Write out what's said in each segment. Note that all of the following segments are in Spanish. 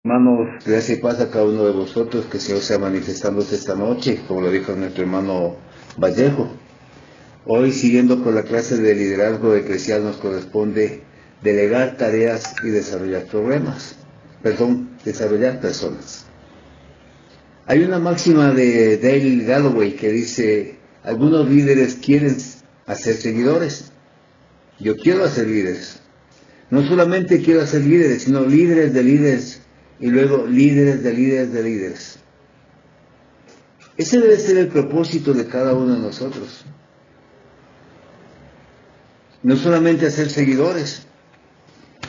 Hermanos, gracias y paz a cada uno de vosotros, que el Señor sea manifestándose esta noche, como lo dijo nuestro hermano Vallejo. Hoy, siguiendo con la clase de liderazgo eclesial, nos corresponde delegar tareas y desarrollar desarrollar personas. Hay una máxima de Dale Galloway que dice: algunos líderes quieren hacer seguidores. Yo quiero hacer líderes. No solamente quiero hacer líderes, sino líderes de líderes, y luego líderes de líderes de líderes. Ese debe ser el propósito de cada uno de nosotros. No solamente hacer seguidores.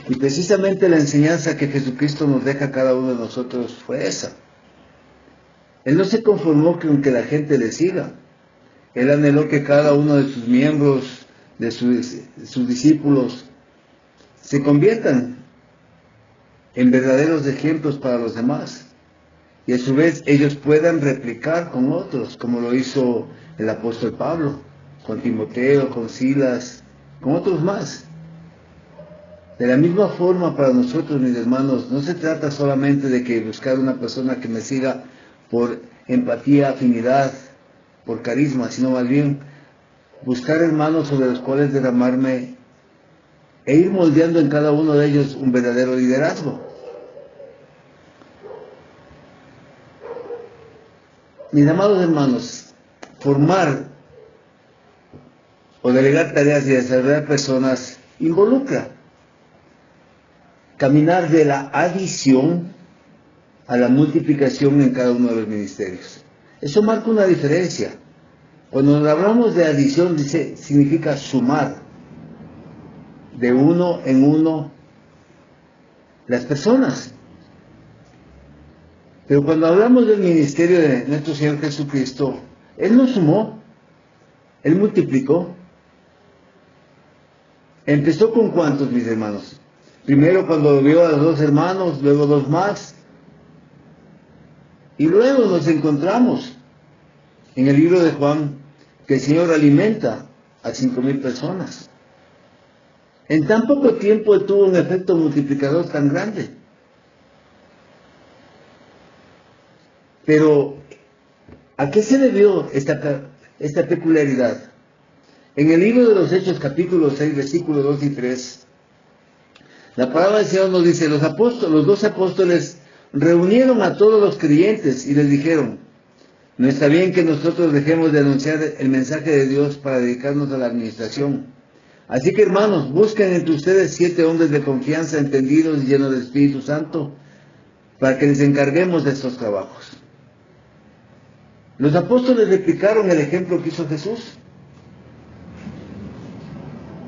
Y precisamente la enseñanza que Jesucristo nos deja a cada uno de nosotros fue esa. Él no se conformó con que la gente le siga. Él anheló que cada uno de sus miembros, de sus discípulos, se conviertan en verdaderos ejemplos para los demás. Y a su vez ellos puedan replicar con otros, como lo hizo el apóstol Pablo, con Timoteo, con Silas, con otros más. De la misma forma para nosotros, mis hermanos, no se trata solamente de que buscar una persona que me siga por empatía, afinidad, por carisma, sino más bien buscar hermanos sobre los cuales derramarme e ir moldeando en cada uno de ellos un verdadero liderazgo. Mis amados hermanos, formar o delegar tareas y desarrollar personas involucra caminar de la adición a la multiplicación en cada uno de los ministerios. Eso marca una diferencia. Cuando hablamos de adición, significa sumar de uno en uno las personas. Pero cuando hablamos del ministerio de nuestro Señor Jesucristo, Él no sumó, Él multiplicó. ¿Empezó con cuántos, mis hermanos? Primero cuando vio a los dos hermanos, luego dos más. Y luego nos encontramos en el libro de Juan que el Señor alimenta a 5,000 personas. En tan poco tiempo Él tuvo un efecto multiplicador tan grande. Pero, ¿a qué se debió esta peculiaridad? En el libro de los Hechos, capítulo 6, versículos 2 y 3, la palabra del Señor nos dice: los 2 apóstoles reunieron a todos los creyentes y les dijeron: no está bien que nosotros dejemos de anunciar el mensaje de Dios para dedicarnos a la administración. Así que, hermanos, busquen entre ustedes 7 hombres de confianza, entendidos y llenos del Espíritu Santo, para que les encarguemos de estos trabajos. Los apóstoles replicaron el ejemplo que hizo Jesús.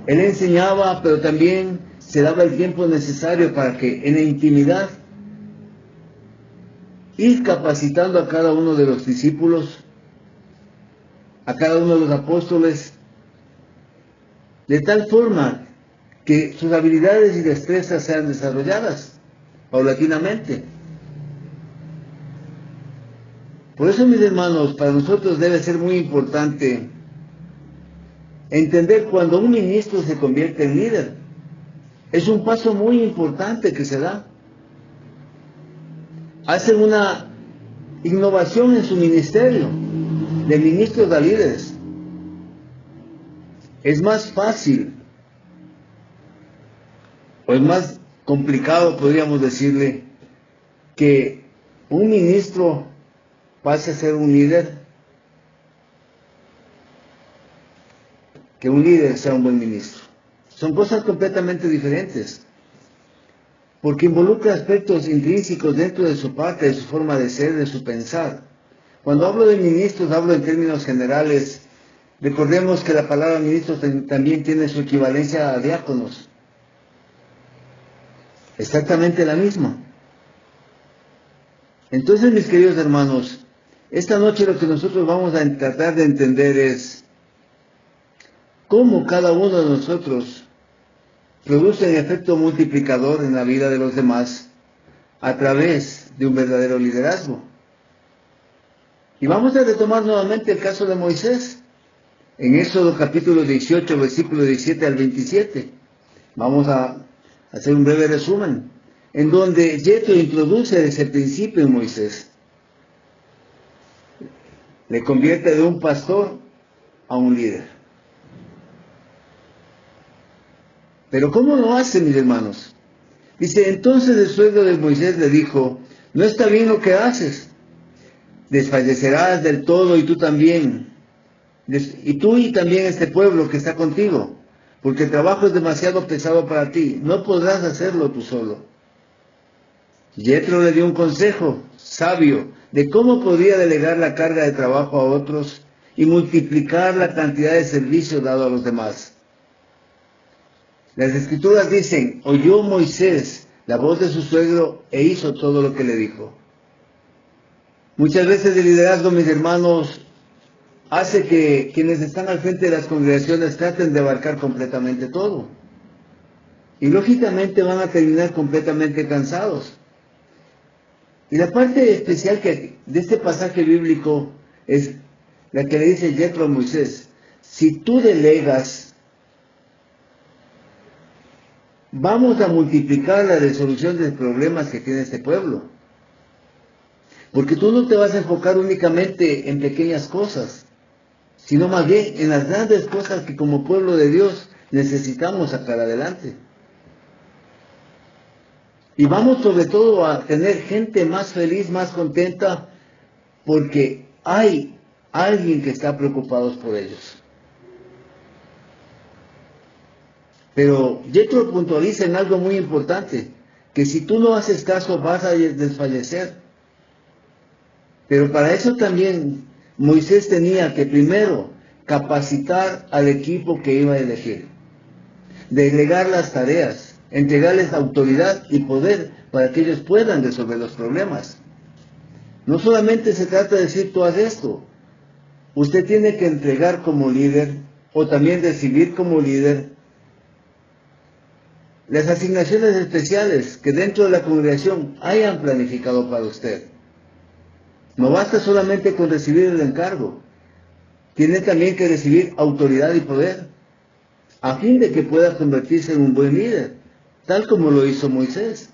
Él enseñaba, pero también se daba el tiempo necesario para que en la intimidad ir capacitando a cada uno de los discípulos, a cada uno de los apóstoles, de tal forma que sus habilidades y destrezas sean desarrolladas paulatinamente. Por eso, mis hermanos, para nosotros debe ser muy importante entender cuando un ministro se convierte en líder. Es un paso muy importante que se da. Hacen una innovación en su ministerio, de ministros a líderes. Es más fácil, o es más complicado, podríamos decirle, que un ministro pase a ser un líder, que un líder sea un buen ministro. Son cosas completamente diferentes, porque involucra aspectos intrínsecos dentro de su parte, de su forma de ser, de su pensar. Cuando hablo de ministros, hablo en términos generales. Recordemos que la palabra ministros también tiene su equivalencia a diáconos. Exactamente la misma. Entonces, mis queridos hermanos, esta noche lo que nosotros vamos a tratar de entender es cómo cada uno de nosotros produce un efecto multiplicador en la vida de los demás a través de un verdadero liderazgo. Y vamos a retomar nuevamente el caso de Moisés, en Éxodo capítulo 18, versículo 17 al 27. Vamos a hacer un breve resumen. en donde Yetro introduce desde el principio en Moisés. Le convierte de un pastor a un líder. Pero ¿cómo lo hace, mis hermanos? Dice, entonces el suegro de Moisés le dijo, no está bien lo que haces, desfallecerás del todo y tú también, y tú y también este pueblo que está contigo, porque el trabajo es demasiado pesado para ti, no podrás hacerlo tú solo. Yetro le dio un consejo sabio de cómo podía delegar la carga de trabajo a otros y multiplicar la cantidad de servicio dado a los demás. Las escrituras dicen, oyó Moisés la voz de su suegro e hizo todo lo que le dijo. Muchas veces el liderazgo, mis hermanos, hace que quienes están al frente de las congregaciones traten de abarcar completamente todo. Y lógicamente van a terminar completamente cansados. Y la parte especial de este pasaje bíblico es la que le dice Yetro a Moisés, si tú delegas, vamos a multiplicar la resolución de problemas que tiene este pueblo. Porque tú no te vas a enfocar únicamente en pequeñas cosas, sino más bien en las grandes cosas que como pueblo de Dios necesitamos sacar adelante. Y vamos sobre todo a tener gente más feliz, más contenta, porque hay alguien que está preocupado por ellos. Pero Yetro puntualiza en algo muy importante, que si tú no haces caso vas a desfallecer. Pero para eso también Moisés tenía que primero capacitar al equipo que iba a elegir, delegar las tareas, entregarles autoridad y poder para que ellos puedan resolver los problemas. No solamente se trata de decir tú haz esto, usted tiene que entregar como líder o también recibir como líder las asignaciones especiales que dentro de la congregación hayan planificado para usted. No basta solamente con recibir el encargo, tiene también que recibir autoridad y poder, a fin de que pueda convertirse en un buen líder, tal como lo hizo Moisés.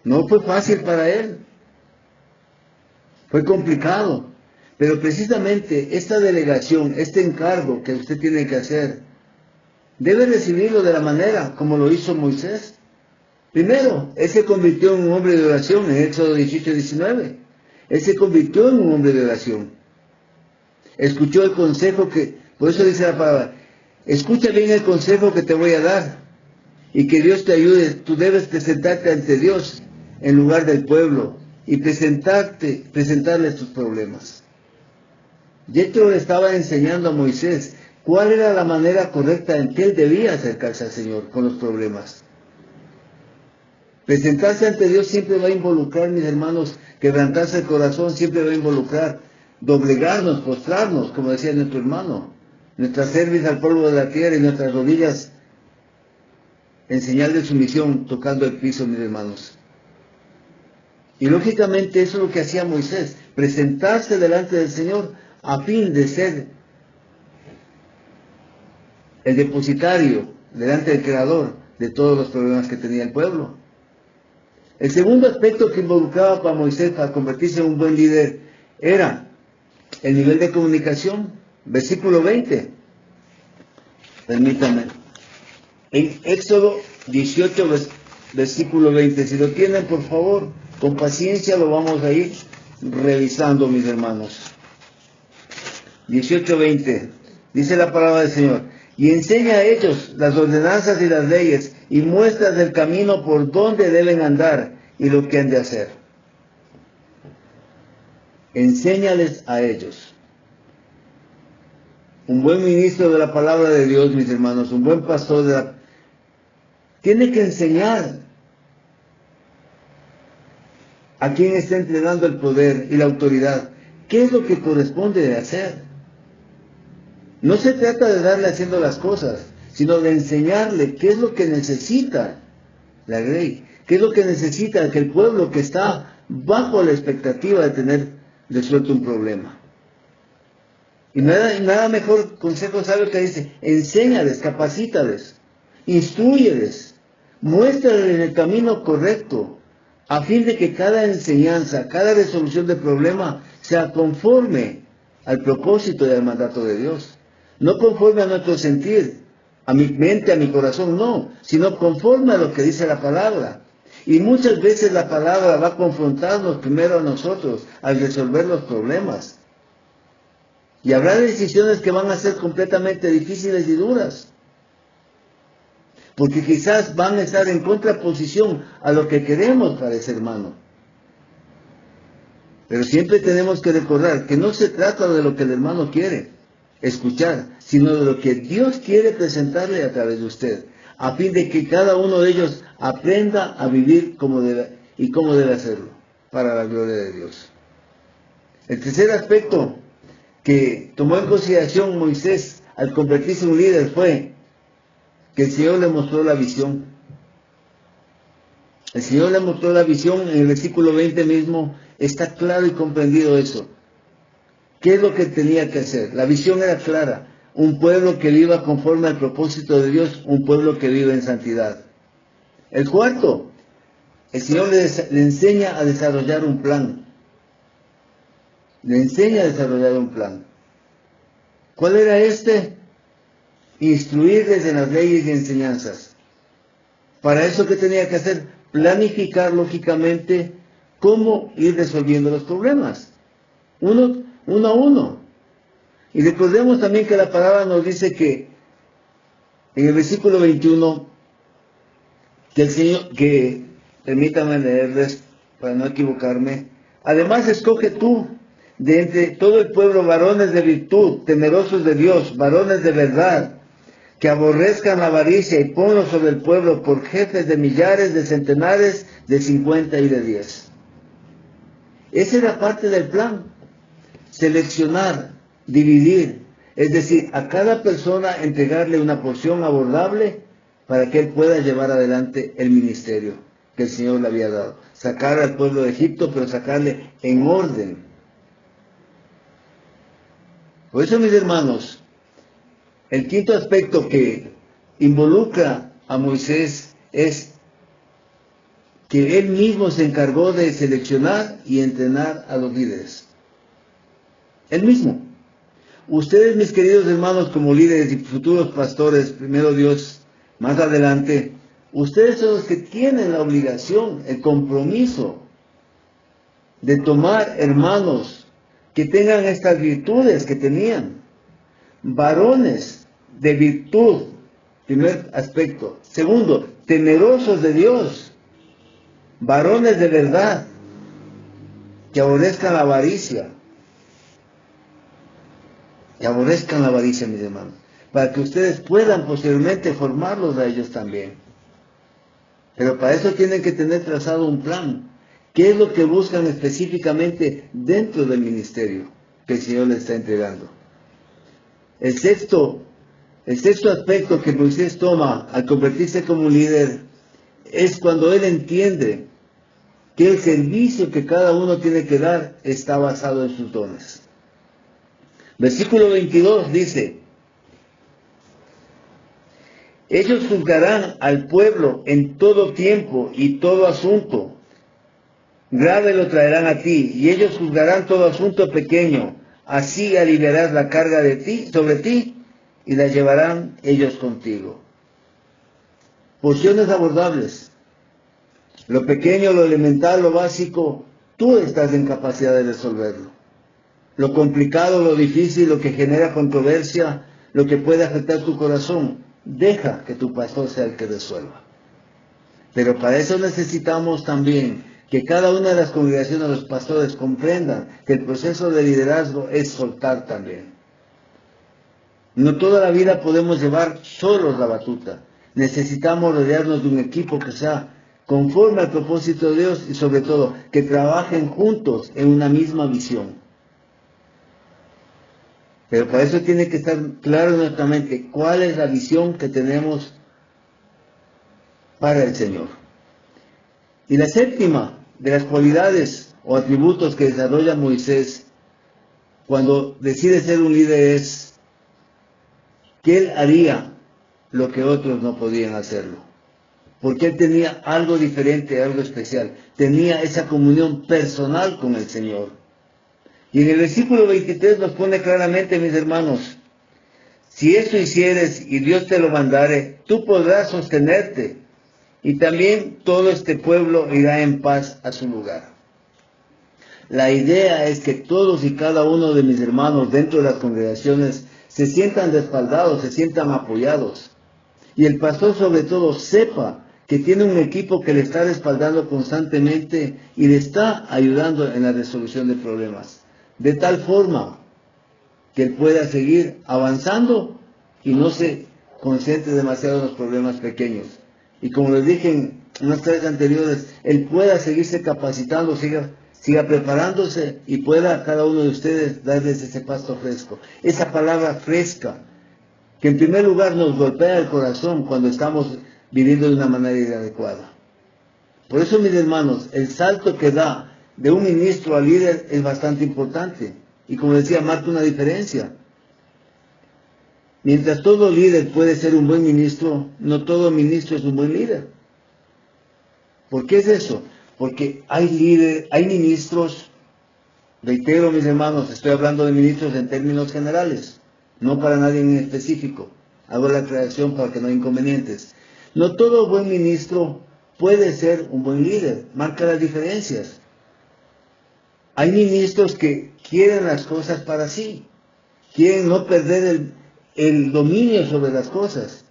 No fue fácil para él, fue complicado, pero precisamente esta delegación, este encargo que usted tiene que hacer, debe recibirlo de la manera como lo hizo Moisés. Primero, él se convirtió en un hombre de oración en Éxodo 18-19. Él se convirtió en un hombre de oración. Escuchó el consejo por eso dice la palabra, escucha bien el consejo que te voy a dar y que Dios te ayude. Tú debes presentarte ante Dios en lugar del pueblo y presentarles tus problemas. Yetro le estaba enseñando a Moisés cuál era la manera correcta en que él debía acercarse al Señor con los problemas. Presentarse ante Dios siempre va a involucrar, mis hermanos, quebrantarse el corazón, siempre va a involucrar doblegarnos, postrarnos, como decía nuestro hermano, nuestra cerviz al polvo de la tierra y nuestras rodillas en señal de sumisión, tocando el piso, mis hermanos. Y lógicamente eso es lo que hacía Moisés, presentarse delante del Señor a fin de ser el depositario delante del Creador de todos los problemas que tenía el pueblo. El segundo aspecto que involucraba para Moisés para convertirse en un buen líder era el nivel de comunicación. Versículo 20. Permítanme. En Éxodo 18, versículo 20. Si lo tienen, por favor, con paciencia lo vamos a ir revisando, mis hermanos. 18:20. Dice la palabra del Señor. Y enseña a ellos las ordenanzas y las leyes, y muestras el camino por donde deben andar y lo que han de hacer. Enséñales a ellos. Un buen ministro de la palabra de Dios, mis hermanos, un buen pastor tiene que enseñar a quien está entregando el poder y la autoridad qué es lo que corresponde de hacer. No se trata de darle haciendo las cosas, sino de enseñarle qué es lo que necesita la ley, qué es lo que necesita que el pueblo que está bajo la expectativa de tener resuelto un problema. Y nada mejor consejo sabio que dice, enséñales, capacítales, instrúyeles, muéstrales el camino correcto a fin de que cada enseñanza, cada resolución de problema sea conforme al propósito y al mandato de Dios. No conforme a nuestro sentir, a mi mente, a mi corazón, no, sino conforme a lo que dice la palabra. Y muchas veces la palabra va a confrontarnos primero a nosotros al resolver los problemas. Y habrá decisiones que van a ser completamente difíciles y duras, porque quizás van a estar en contraposición a lo que queremos para ese hermano. Pero siempre tenemos que recordar que no se trata de lo que el hermano quiere escuchar, sino de lo que Dios quiere presentarle a través de usted, a fin de que cada uno de ellos aprenda a vivir como debe y cómo debe hacerlo, para la gloria de Dios. El tercer aspecto que tomó en consideración Moisés al convertirse en un líder fue que el Señor le mostró la visión. El Señor le mostró la visión en el versículo 20 mismo, está claro y comprendido eso. ¿Qué es lo que tenía que hacer? La visión era clara, un pueblo que viva conforme al propósito de Dios, un pueblo que vive en santidad. El cuarto, el Señor le enseña a desarrollar un plan. Le enseña a desarrollar un plan. ¿Cuál era este? Instruirles en las leyes y enseñanzas. Para eso, ¿qué tenía que hacer? Planificar lógicamente cómo ir resolviendo los problemas, uno a uno. Y recordemos también que la palabra nos dice que en el versículo 21, que el Señor, que permítame leerles para no equivocarme, además escoge tú de entre todo el pueblo varones de virtud, temerosos de Dios, varones de verdad, que aborrezcan la avaricia, y ponlos sobre el pueblo por jefes de millares, de centenares, de 50 y de 10. Esa era parte del plan. Seleccionar, dividir, es decir, a cada persona entregarle una porción abordable para que él pueda llevar adelante el ministerio que el Señor le había dado. Sacar al pueblo de Egipto, pero sacarle en orden. Por eso, mis hermanos, el quinto aspecto que involucra a Moisés es que él mismo se encargó de seleccionar y entrenar a los líderes. Él mismo. Ustedes, mis queridos hermanos, como líderes y futuros pastores, primero Dios, más adelante, ustedes son los que tienen la obligación, el compromiso de tomar hermanos que tengan estas virtudes que tenían. Varones de virtud, primer aspecto. Segundo, temerosos de Dios, varones de verdad, que aborrezcan la avaricia. Que aborrezcan la avaricia, mis hermanos, para que ustedes puedan posteriormente formarlos a ellos también. Pero para eso tienen que tener trazado un plan. ¿Qué es lo que buscan específicamente dentro del ministerio que el Señor les está entregando? El sexto aspecto que Moisés toma al convertirse como un líder es cuando él entiende que el servicio que cada uno tiene que dar está basado en sus dones. Versículo 22 dice: ellos juzgarán al pueblo en todo tiempo y todo asunto. Grave lo traerán a ti, y ellos juzgarán todo asunto pequeño. Así aliviarás la carga sobre ti, y la llevarán ellos contigo. Porciones abordables. Lo pequeño, lo elemental, lo básico, tú estás en capacidad de resolverlo. Lo complicado, lo difícil, lo que genera controversia, lo que puede afectar tu corazón, deja que tu pastor sea el que resuelva. Pero para eso necesitamos también que cada una de las congregaciones de los pastores comprendan que el proceso de liderazgo es soltar también. No toda la vida podemos llevar solos la batuta. Necesitamos rodearnos de un equipo que sea conforme al propósito de Dios y sobre todo que trabajen juntos en una misma visión. Pero para eso tiene que estar claro en nuestra mente cuál es la visión que tenemos para el Señor. Y la séptima de las cualidades o atributos que desarrolla Moisés cuando decide ser un líder es que él haría lo que otros no podían hacerlo. porque él tenía algo diferente, algo especial. Tenía esa comunión personal con el Señor. Y en el versículo 23 nos pone claramente, mis hermanos, si esto hicieres y Dios te lo mandare, tú podrás sostenerte, y también todo este pueblo irá en paz a su lugar. La idea es que todos y cada uno de mis hermanos dentro de las congregaciones se sientan respaldados, se sientan apoyados. Y el pastor sobre todo sepa que tiene un equipo que le está respaldando constantemente y le está ayudando en la resolución de problemas. De tal forma que él pueda seguir avanzando y no se concentre demasiado en los problemas pequeños. Y como les dije en unas clases anteriores, él pueda seguirse capacitando, siga preparándose y pueda a cada uno de ustedes darles ese pasto fresco. Esa palabra fresca, que en primer lugar nos golpea el corazón cuando estamos viviendo de una manera inadecuada. Por eso, mis hermanos, el salto que da de un ministro al líder es bastante importante. Y como decía, marca una diferencia. Mientras todo líder puede ser un buen ministro, no todo ministro es un buen líder. ¿Por qué es eso? Porque hay ministros, reitero, mis hermanos, estoy hablando de ministros en términos generales, no para nadie en específico. Hago la aclaración para que no haya inconvenientes. No todo buen ministro puede ser un buen líder, marca las diferencias. Hay ministros que quieren las cosas para sí, quieren no perder el dominio sobre las cosas,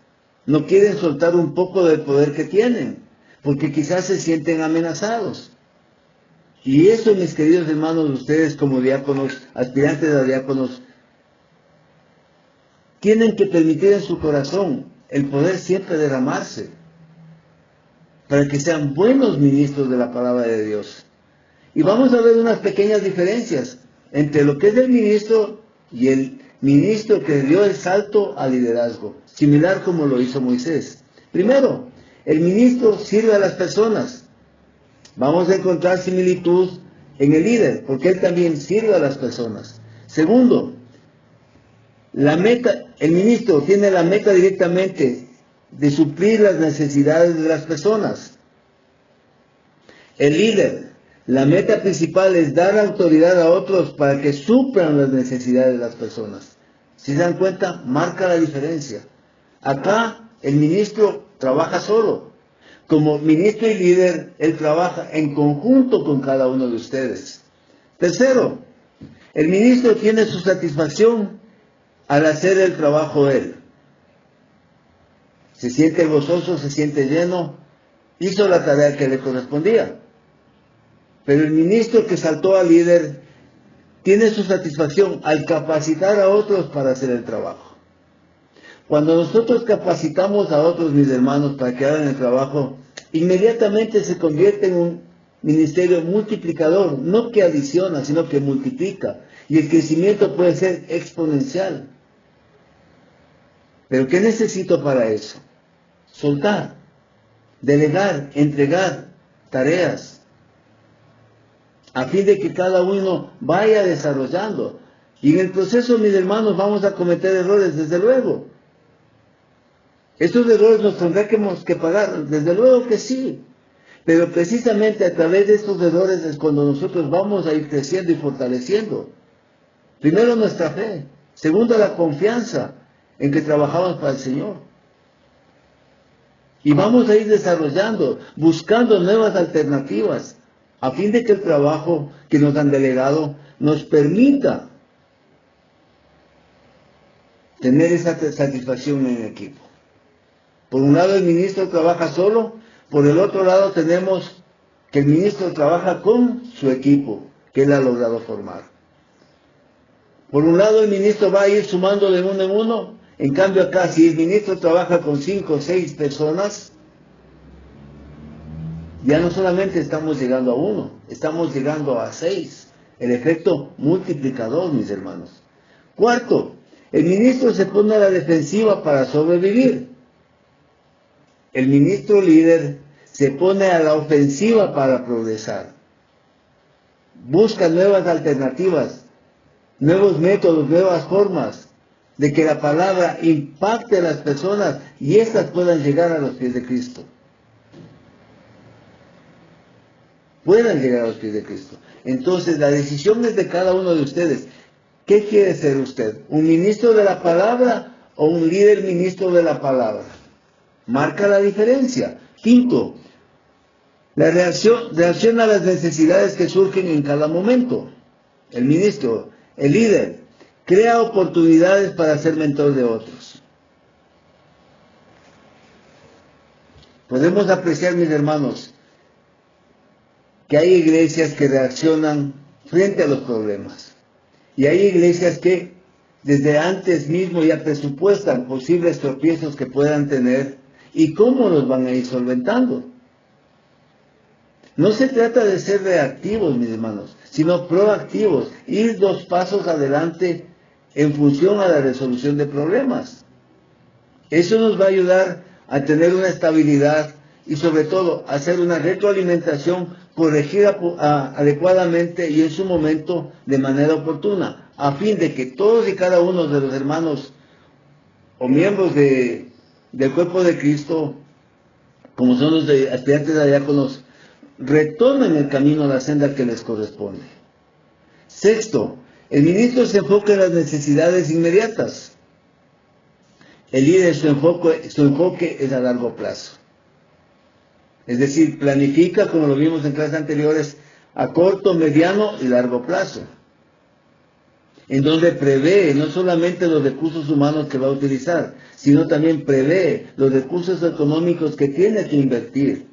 no quieren soltar un poco del poder que tienen, porque quizás se sienten amenazados. Y eso, mis queridos hermanos, ustedes como diáconos, aspirantes a diáconos, tienen que permitir en su corazón el poder siempre derramarse, para que sean buenos ministros de la palabra de Dios. Y vamos a ver unas pequeñas diferencias entre lo que es el ministro y el ministro que dio el salto al liderazgo, similar como lo hizo Moisés. Primero, el ministro sirve a las personas. Vamos a encontrar similitud en el líder, porque él también sirve a las personas. Segundo, el ministro tiene la meta directamente de suplir las necesidades de las personas. El líder, la meta principal es dar autoridad a otros para que suplan las necesidades de las personas. Si se dan cuenta, marca la diferencia. Acá el ministro trabaja solo. Como ministro y líder, él trabaja en conjunto con cada uno de ustedes. Tercero, el ministro tiene su satisfacción al hacer el trabajo él. Se siente gozoso, se siente lleno, hizo la tarea que le correspondía. Pero el ministro que saltó al líder tiene su satisfacción al capacitar a otros para hacer el trabajo. Cuando nosotros capacitamos a otros, mis hermanos, para que hagan el trabajo, inmediatamente se convierte en un ministerio multiplicador, no que adiciona, sino que multiplica. Y el crecimiento puede ser exponencial. ¿Pero qué necesito para eso? Soltar, delegar, entregar tareas, a fin de que cada uno vaya desarrollando. Y en el proceso, mis hermanos, vamos a cometer errores, desde luego. Estos errores los tendremos que pagar, desde luego que sí. Pero precisamente a través de estos errores es cuando nosotros vamos a ir creciendo y fortaleciendo. Primero nuestra fe. Segundo, la confianza en que trabajamos para el Señor. Y vamos a ir desarrollando, buscando nuevas alternativas, a fin de que el trabajo que nos han delegado nos permita tener esa satisfacción en el equipo. Por un lado el ministro trabaja solo, por el otro lado tenemos que el ministro trabaja con su equipo que él ha logrado formar. Por un lado el ministro va a ir sumando de uno en uno, en cambio acá si el ministro trabaja con 5 o 6 personas, ya no solamente estamos llegando a 1, estamos llegando a 6. El efecto multiplicador, mis hermanos. Cuarto, el ministro se pone a la defensiva para sobrevivir. El ministro líder se pone a la ofensiva para progresar. Busca nuevas alternativas, nuevos métodos, nuevas formas de que la palabra impacte a las personas y éstas puedan llegar a los pies de Cristo. puedan llegar a los pies de Cristo. Entonces la decisión es de cada uno de ustedes. ¿Qué quiere ser usted? ¿Un ministro de la palabra o un líder ministro de la palabra? Marca la diferencia. Quinto, la reacción a las necesidades que surgen en cada momento. El ministro, el líder, crea oportunidades para ser mentor de otros. Podemos apreciar, mis hermanos, que hay iglesias que reaccionan frente a los problemas. Y hay iglesias que desde antes mismo ya presupuestan posibles tropiezos que puedan tener y cómo los van a ir solventando. No se trata de ser reactivos, mis hermanos, sino proactivos, ir 2 pasos adelante en función a la resolución de problemas. Eso nos va a ayudar a tener una estabilidad y sobre todo a hacer una retroalimentación corregida adecuadamente y en su momento de manera oportuna, a fin de que todos y cada uno de los hermanos o miembros del cuerpo de Cristo, como son los aspirantes a diáconos, retornen el camino a la senda que les corresponde. Sexto, el ministro se enfoca en las necesidades inmediatas. El líder, su enfoque es a largo plazo. Es decir, planifica, como lo vimos en clases anteriores, a corto, mediano y largo plazo. En donde prevé no solamente los recursos humanos que va a utilizar, sino también prevé los recursos económicos que tiene que invertir.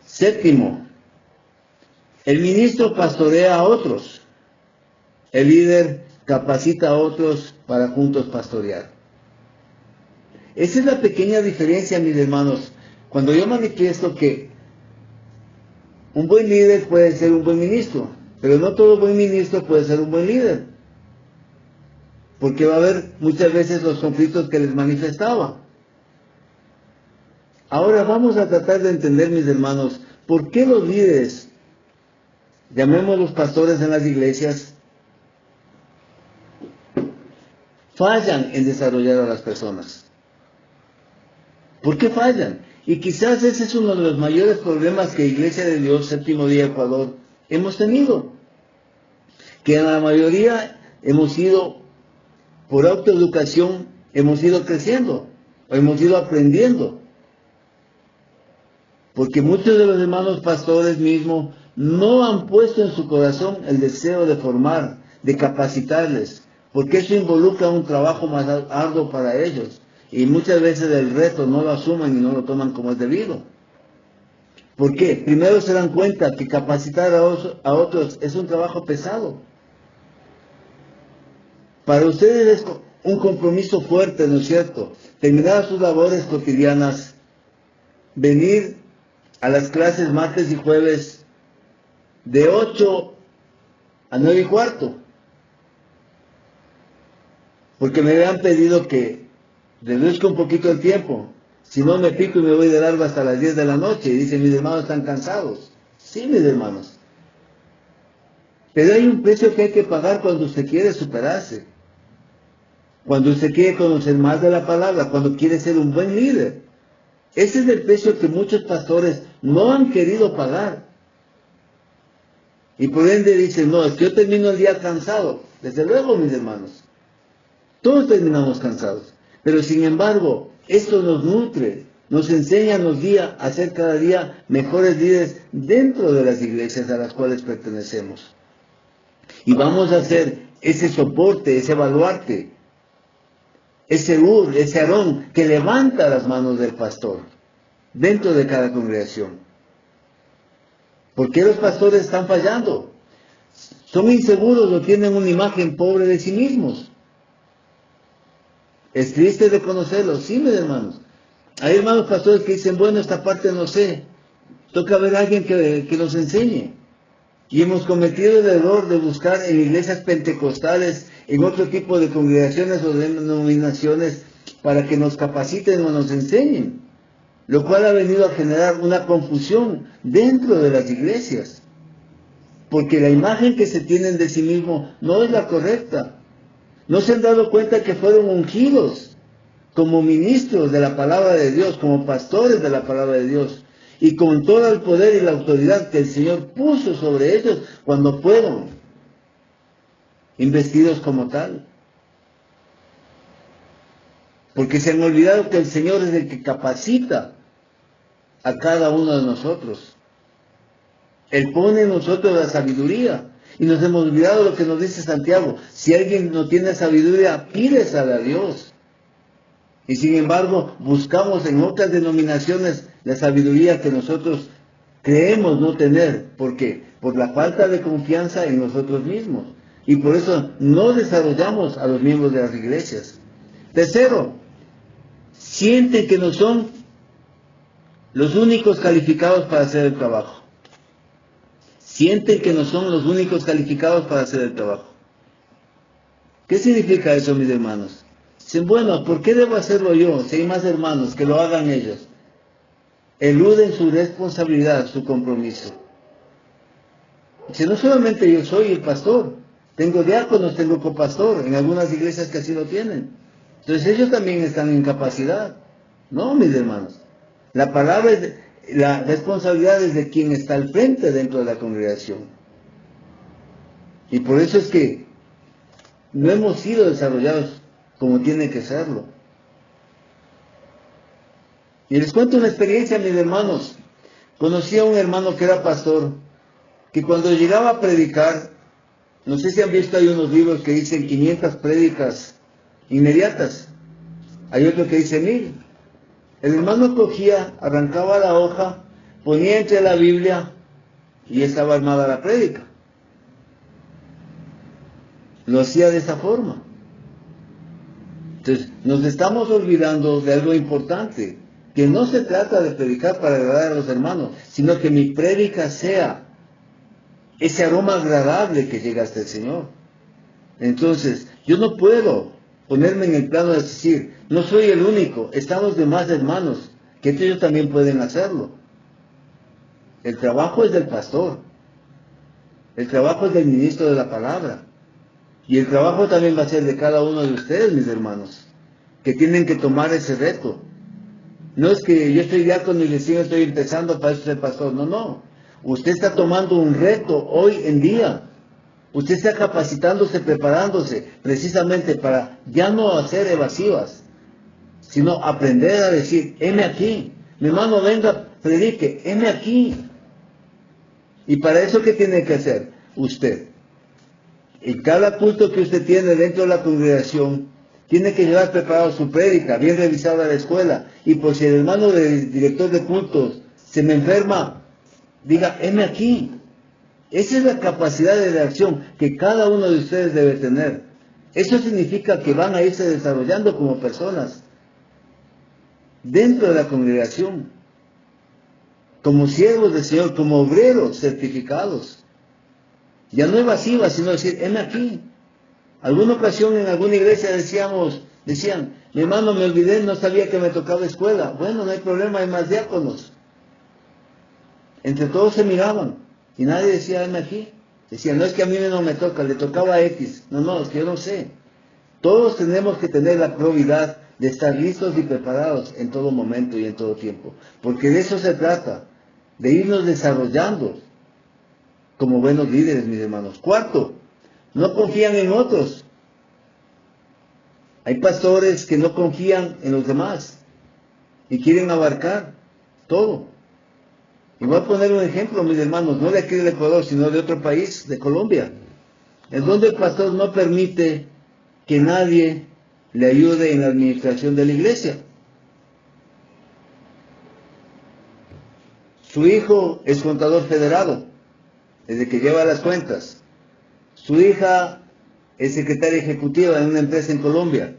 Séptimo, el ministro pastorea a otros. El líder capacita a otros para juntos pastorear. Esa es la pequeña diferencia, mis hermanos. Cuando yo manifiesto que un buen líder puede ser un buen ministro, pero no todo buen ministro puede ser un buen líder. Porque va a haber muchas veces los conflictos que les manifestaba. Ahora vamos a tratar de entender, mis hermanos, por qué los líderes, llamémoslos pastores en las iglesias, fallan en desarrollar a las personas. ¿Por qué fallan? Y quizás ese es uno de los mayores problemas que Iglesia de Dios, Séptimo Día Ecuador, hemos tenido. Que en la mayoría hemos ido, por autoeducación, hemos ido creciendo, o hemos ido aprendiendo. Porque muchos de los hermanos pastores mismos no han puesto en su corazón el deseo de formar, de capacitarles, porque eso involucra un trabajo más arduo para ellos. Y muchas veces el reto no lo asumen y no lo toman como es debido. ¿Por qué? Primero se dan cuenta que capacitar a otros es un trabajo pesado. Para ustedes es un compromiso fuerte, ¿no es cierto? Terminar sus labores cotidianas, venir a las clases martes y jueves de 8 a 9:15. Porque me habían pedido que reduzca un poquito el tiempo. Si no, me pico y me voy de largo hasta las 10 de la noche. Y dicen, mis hermanos están cansados. Sí, mis hermanos. Pero hay un precio que hay que pagar cuando usted quiere superarse. Cuando usted quiere conocer más de la palabra. Cuando quiere ser un buen líder. Ese es el precio que muchos pastores no han querido pagar. Y por ende dicen, no, es que yo termino el día cansado. Desde luego, mis hermanos. Todos terminamos cansados. Pero sin embargo, esto nos nutre, nos enseña, nos guía a ser cada día mejores líderes dentro de las iglesias a las cuales pertenecemos. Y vamos a hacer ese soporte, ese baluarte, ese ese Aarón que levanta las manos del pastor dentro de cada congregación. ¿Por qué los pastores están fallando? Son inseguros o tienen una imagen pobre de sí mismos. Es triste reconocerlo, sí, mis hermanos. Hay hermanos pastores que dicen, bueno, esta parte no sé. Toca ver a alguien que nos enseñe. Y hemos cometido el error de buscar en iglesias pentecostales, en otro tipo de congregaciones o denominaciones, para que nos capaciten o nos enseñen. Lo cual ha venido a generar una confusión dentro de las iglesias. Porque la imagen que se tienen de sí mismo no es la correcta. ¿No se han dado cuenta que fueron ungidos como ministros de la palabra de Dios, como pastores de la palabra de Dios? y con todo el poder y la autoridad que el Señor puso sobre ellos cuando fueron investidos como tal. Porque se han olvidado que el Señor es el que capacita a cada uno de nosotros. Él pone en nosotros la sabiduría. Y nos hemos olvidado lo que nos dice Santiago. Si alguien no tiene sabiduría, pídesela a Dios. Y sin embargo, buscamos en otras denominaciones la sabiduría que nosotros creemos no tener. ¿Por qué? Por la falta de confianza en nosotros mismos. Y por eso no desarrollamos a los miembros de las iglesias. Tercero, sienten que no son los únicos calificados para hacer el trabajo. Sienten que no son los únicos calificados para hacer el trabajo. ¿Qué significa eso, mis hermanos? Dicen, bueno, ¿por qué debo hacerlo yo? Si hay más hermanos, que lo hagan ellos. Eluden su responsabilidad, su compromiso. Dice, no solamente yo soy el pastor, tengo diáconos, tengo copastor, en algunas iglesias que así lo tienen. Entonces ellos también están en capacidad. No, mis hermanos. La palabra es, la responsabilidad es de quien está al frente dentro de la congregación. Y por eso es que no hemos sido desarrollados como tiene que serlo. Y les cuento una experiencia, mis hermanos. Conocí a un hermano que era pastor, que cuando llegaba a predicar, no sé si han visto, hay unos libros que dicen 500 prédicas inmediatas. Hay otro que dice 1000. El hermano cogía, arrancaba la hoja, ponía entre la Biblia y estaba armada la prédica. Lo hacía de esa forma. Entonces, nos estamos olvidando de algo importante, que no se trata de predicar para agradar a los hermanos, sino que mi prédica sea ese aroma agradable que llega hasta el Señor. Entonces, yo no puedo ponerme en el plano de decir, no soy el único, estamos demás hermanos, que ellos también pueden hacerlo. El trabajo es del pastor, el trabajo es del ministro de la palabra, y el trabajo también va a ser de cada uno de ustedes, mis hermanos, que tienen que tomar ese reto. No es que yo estoy diácono y recién estoy empezando para ser pastor, no. Usted está tomando un reto hoy en día. Usted está capacitándose, preparándose, precisamente para ya no hacer evasivas, sino aprender a decir, heme aquí, mi hermano venga, predique, heme aquí. Y para eso, ¿qué tiene que hacer? Usted, en cada culto que usted tiene dentro de la congregación, tiene que llevar preparado su prédica, bien revisada la escuela, y por si el hermano del director de cultos se me enferma, diga, heme aquí. Esa es la capacidad de reacción que cada uno de ustedes debe tener. Eso significa que van a irse desarrollando como personas dentro de la congregación, como siervos del Señor, como obreros certificados. Ya no evasivas, sino decir, heme aquí. Alguna ocasión en alguna iglesia decían, mi hermano, me olvidé, no sabía que me tocaba escuela. Bueno, no hay problema, hay más diáconos. Entre todos se miraban. Y nadie decía, heme aquí. Decían, no es que a mí no me toca, le tocaba a X. No, es que yo no sé. Todos tenemos que tener la probidad de estar listos y preparados en todo momento y en todo tiempo. Porque de eso se trata, de irnos desarrollando como buenos líderes, mis hermanos. Cuarto, no confían en otros. Hay pastores que no confían en los demás y quieren abarcar todo. Y voy a poner un ejemplo, mis hermanos, no de aquí del Ecuador, sino de otro país, de Colombia, en donde el pastor no permite que nadie le ayude en la administración de la iglesia. Su hijo es contador federado, desde que lleva las cuentas. Su hija es secretaria ejecutiva de una empresa en Colombia,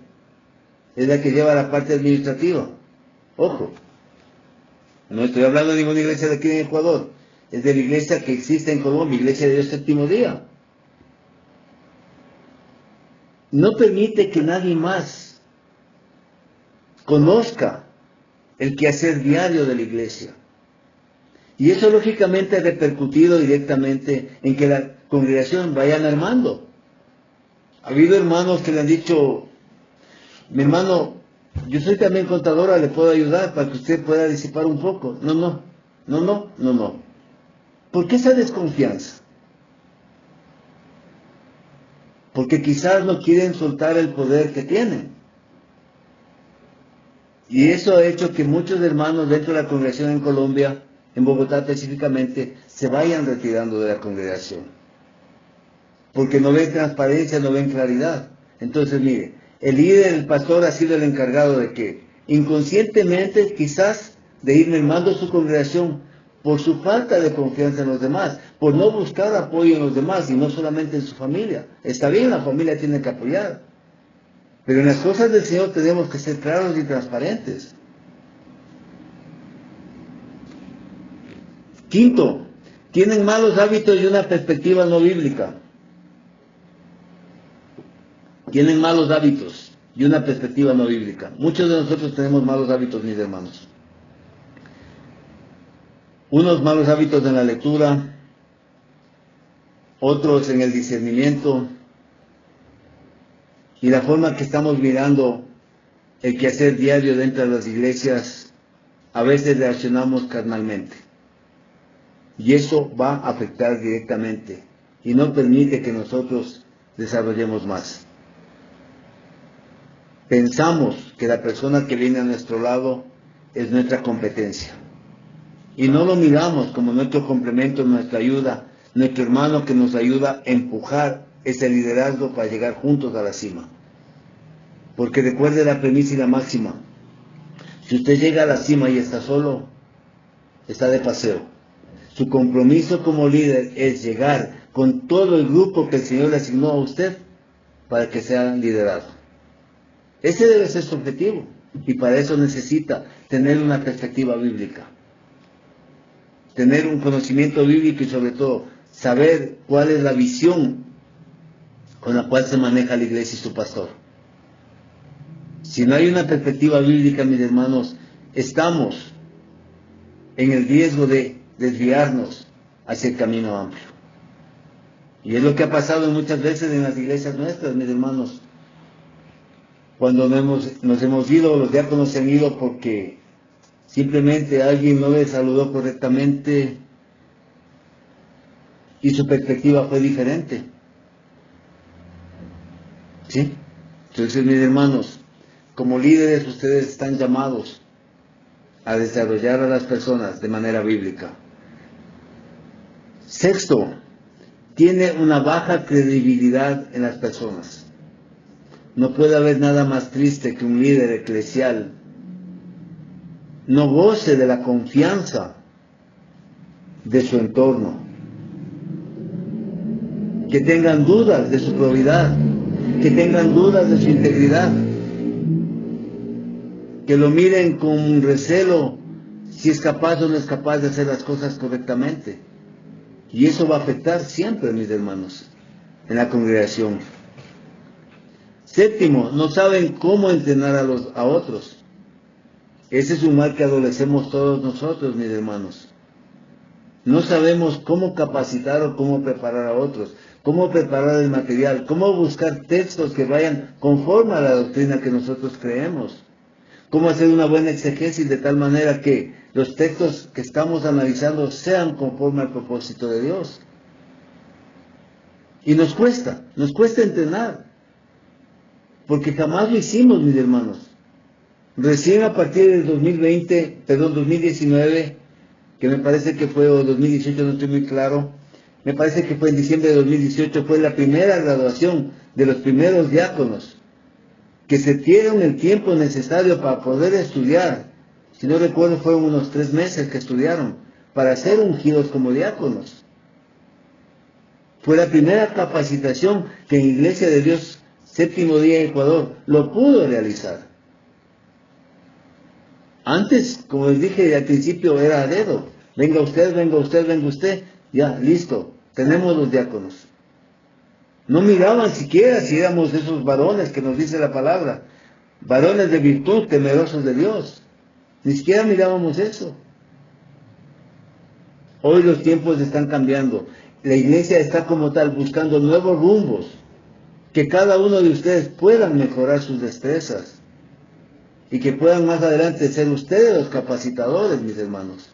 es la que lleva la parte administrativa. Ojo. No estoy hablando de ninguna iglesia de aquí en Ecuador. Es de la iglesia que existe en Colombia, Iglesia de Dios Séptimo Día. No permite que nadie más conozca el quehacer diario de la iglesia. Y eso lógicamente ha repercutido directamente en que la congregación vaya armando. Ha habido hermanos que le han dicho, mi hermano, yo soy también contadora, le puedo ayudar para que usted pueda disipar un poco. No, No, no, no, no. ¿Por qué esa desconfianza? Porque quizás no quieren soltar el poder que tienen. Y eso ha hecho que muchos hermanos dentro de la congregación en Colombia, en Bogotá específicamente, se vayan retirando de la congregación. Porque no ven transparencia, no ven claridad. Entonces, mire, el líder, el pastor ha sido el encargado de que, inconscientemente quizás, de ir mermando su congregación por su falta de confianza en los demás, por no buscar apoyo en los demás y no solamente en su familia. Está bien, la familia tiene que apoyar, pero en las cosas del Señor tenemos que ser claros y transparentes. Quinto, tienen malos hábitos y una perspectiva no bíblica. Tienen malos hábitos y una perspectiva no bíblica. Muchos de nosotros tenemos malos hábitos, mis hermanos. Unos malos hábitos en la lectura, otros en el discernimiento y la forma que estamos mirando el quehacer diario dentro de las iglesias. A veces reaccionamos carnalmente y eso va a afectar directamente y no permite que nosotros desarrollemos más. Pensamos que la persona que viene a nuestro lado es nuestra competencia y no lo miramos como nuestro complemento, nuestra ayuda, nuestro hermano que nos ayuda a empujar ese liderazgo para llegar juntos a la cima. Porque recuerde la premisa y la máxima: si usted llega a la cima y está solo, está de paseo. Su compromiso como líder es llegar con todo el grupo que el Señor le asignó a usted para que sea liderado. Ese debe ser su objetivo y para eso necesita tener una perspectiva bíblica, tener un conocimiento bíblico y sobre todo saber cuál es la visión con la cual se maneja la iglesia y su pastor. Si no hay una perspectiva bíblica, mis hermanos, estamos en el riesgo de desviarnos hacia el camino amplio. Y es lo que ha pasado muchas veces en las iglesias nuestras, mis hermanos. Cuando nos hemos ido, los diáconos se han ido porque simplemente alguien no les saludó correctamente y su perspectiva fue diferente. ¿Sí? Entonces, mis hermanos, como líderes ustedes están llamados a desarrollar a las personas de manera bíblica. Sexto, tiene una baja credibilidad en las personas. No puede haber nada más triste que un líder eclesial no goce de la confianza de su entorno, que tengan dudas de su probidad, que tengan dudas de su integridad, que lo miren con recelo si es capaz o no es capaz de hacer las cosas correctamente. Y eso va a afectar siempre, mis hermanos, en la congregación. Séptimo, no saben cómo entrenar a otros. Ese es un mal que adolecemos todos nosotros, mis hermanos. No sabemos cómo capacitar o cómo preparar a otros, cómo preparar el material, cómo buscar textos que vayan conforme a la doctrina que nosotros creemos, cómo hacer una buena exegesis de tal manera que los textos que estamos analizando sean conforme al propósito de Dios. Y nos cuesta entrenar, porque jamás lo hicimos, mis hermanos. Recién a partir del 2019, que me parece que fue, o 2018, no estoy muy claro, me parece que fue en diciembre de 2018, fue la primera graduación de los primeros diáconos, que se dieron el tiempo necesario para poder estudiar. Si no recuerdo, fueron unos 3 meses que estudiaron para ser ungidos como diáconos. Fue la primera capacitación que en Iglesia de Dios Séptimo Día en Ecuador lo pudo realizar. Antes, como les dije al principio, era a dedo. Venga usted, venga usted, venga usted. Ya, listo, tenemos los diáconos. No miraban siquiera si éramos esos varones que nos dice la palabra, varones de virtud, temerosos de Dios. Ni siquiera mirábamos eso. Hoy los tiempos están cambiando. La iglesia está como tal buscando nuevos rumbos, que cada uno de ustedes puedan mejorar sus destrezas y que puedan más adelante ser ustedes los capacitadores, mis hermanos.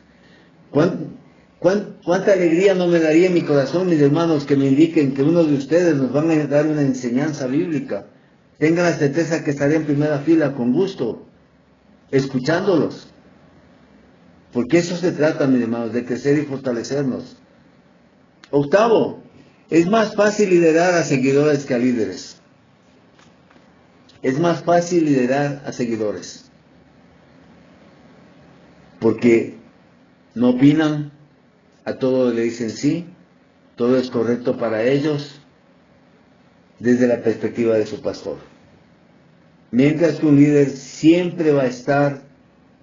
¿Cuánta alegría no me daría en mi corazón, mis hermanos, que me indiquen que uno de ustedes nos van a dar una enseñanza bíblica? Tengan la certeza que estaré en primera fila con gusto, escuchándolos. Porque eso se trata, mis hermanos, de crecer y fortalecernos. Octavo, es más fácil liderar a seguidores que a líderes. Es más fácil liderar a seguidores. Porque no opinan, a todo le dicen sí, todo es correcto para ellos, desde la perspectiva de su pastor. Mientras que un líder siempre va a estar